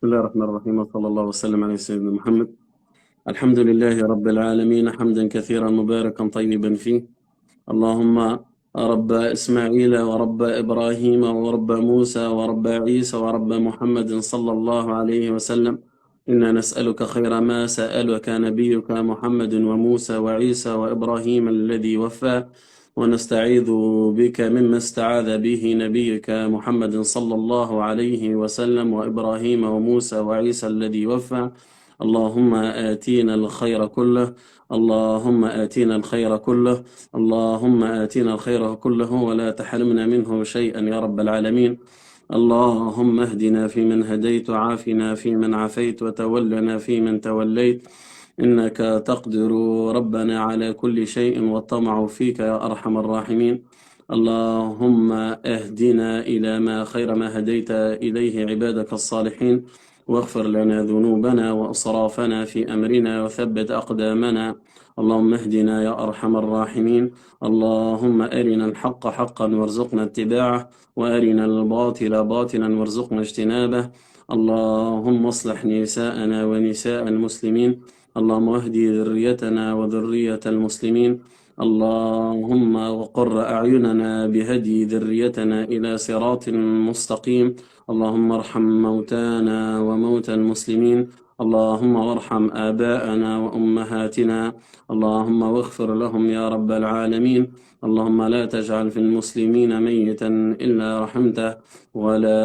الله الرحمن الرحيم وصلى الله وسلم على سيدنا محمد. الحمد لله رب العالمين حمدا كثيرا مباركا طيبا فيه. اللهم رب إسماعيل ورب إبراهيم ورب موسى ورب عيسى ورب محمد صلى الله عليه وسلم إنا نسألك خير ما سألك نبيك محمد وموسى وعيسى وإبراهيم الذي وفى ونستعيذ بك مما استعاذ به نبيك محمد صلى الله عليه وسلم وإبراهيم وموسى وعيسى الذي وفى. اللهم آتينا الخير كله اللهم آتينا الخير كله اللهم آتينا الخير كله ولا تحرمنا منه شيئا يا رب العالمين. اللهم اهدنا فيمن هديت وعافنا فيمن عافيت وتولنا فيمن توليت إنك تقدر ربنا على كل شيء والطمع فيك يا أرحم الراحمين. اللهم اهدنا إلى ما خير ما هديت إليه عبادك الصالحين واغفر لنا ذنوبنا وأسرافنا في أمرنا وثبت أقدامنا. اللهم اهدنا يا أرحم الراحمين. اللهم أرنا الحق حقا وارزقنا اتباعه وأرنا الباطل باطلا وارزقنا اجتنابه. اللهم اصلح نساءنا ونساء المسلمين. اللهم اهدي ذريتنا وذرية المسلمين. اللهم وقر أعيننا بهدي ذريتنا إلى صراط مستقيم. اللهم ارحم موتانا وموتى المسلمين. اللهم وارحم آباءنا وأمهاتنا. اللهم واغفر لهم يا رب العالمين. اللهم لا تجعل في المسلمين ميتا إلا رحمته، ولا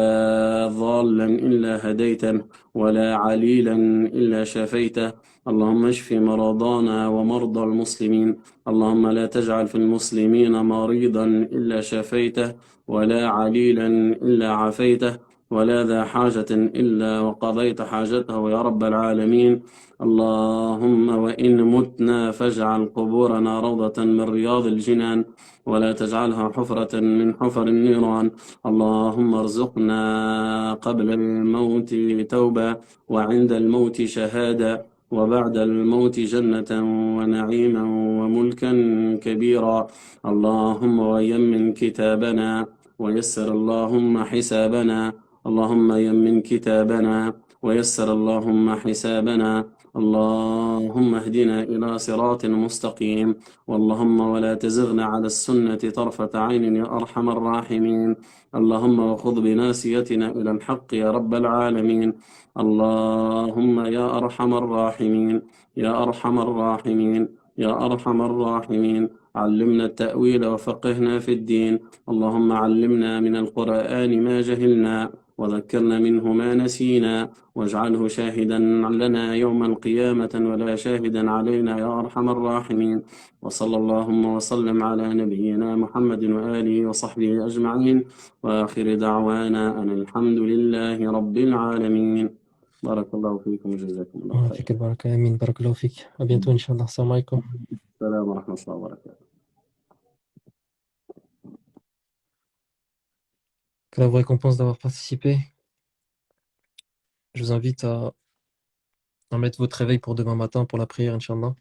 ضالا إلا هديته، ولا عليلا إلا شفيته. اللهم اشف مرضانا ومرضى المسلمين. اللهم لا تجعل في المسلمين مريضا إلا شفيته، ولا عليلا إلا عافيته، ولا ذا حاجة إلا وقضيت حاجته يا رب العالمين. اللهم وإن متنا فاجعل قبورنا روضة من رياض الجنان، ولا تجعلها حفرة من حفر النيران. اللهم ارزقنا قبل الموت توبة، وعند الموت شهادة، وبعد الموت جنة ونعيما وملكا كبيرا. اللهم ويمن كتابنا ويسر اللهم حسابنا. اللهم يمن كتابنا ويسر اللهم حسابنا. اللهم اهدنا إلى صراط مستقيم. واللهم ولا تزغنا على السنة طرفة عين يا أرحم الراحمين. اللهم وخذ بناسيتنا إلى الحق يا رب العالمين. اللهم يا أرحم الراحمين، يا أرحم الراحمين، يا أرحم الراحمين. علمنا التأويل وفقهنا في الدين. اللهم علمنا من القرآن ما جهلنا، وذكرنا منه ما نسينا، واجعله شاهدا لنا يوم القيامة ولا شاهدا علينا يا أرحم الراحمين. وصلى اللهم وسلم على نبينا محمد وآله وصحبه أجمعين، وآخر دعوانا أن الحمد لله رب العالمين. بارك الله فيكم وجزاكم الله خير. فيك البركة. آمين. بارك الله فيك. À bientôt, Inch'Allah. Assalamu alaikum. السلام ورحمة الله وبركاته. Que la vous récompense d'avoir participé. Je vous invite à mettre votre réveil pour demain matin pour la prière, Inch'Allah.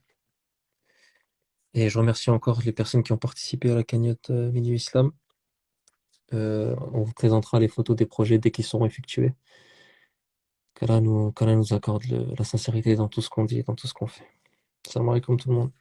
Et je remercie encore les personnes qui ont participé à la cagnotte Milieu Islam. On vous présentera les photos des projets dès qu'ils seront effectués. Qu'Allah nous accorde la sincérité dans tout ce qu'on dit et dans tout ce qu'on fait. Salam alaikum tout le monde.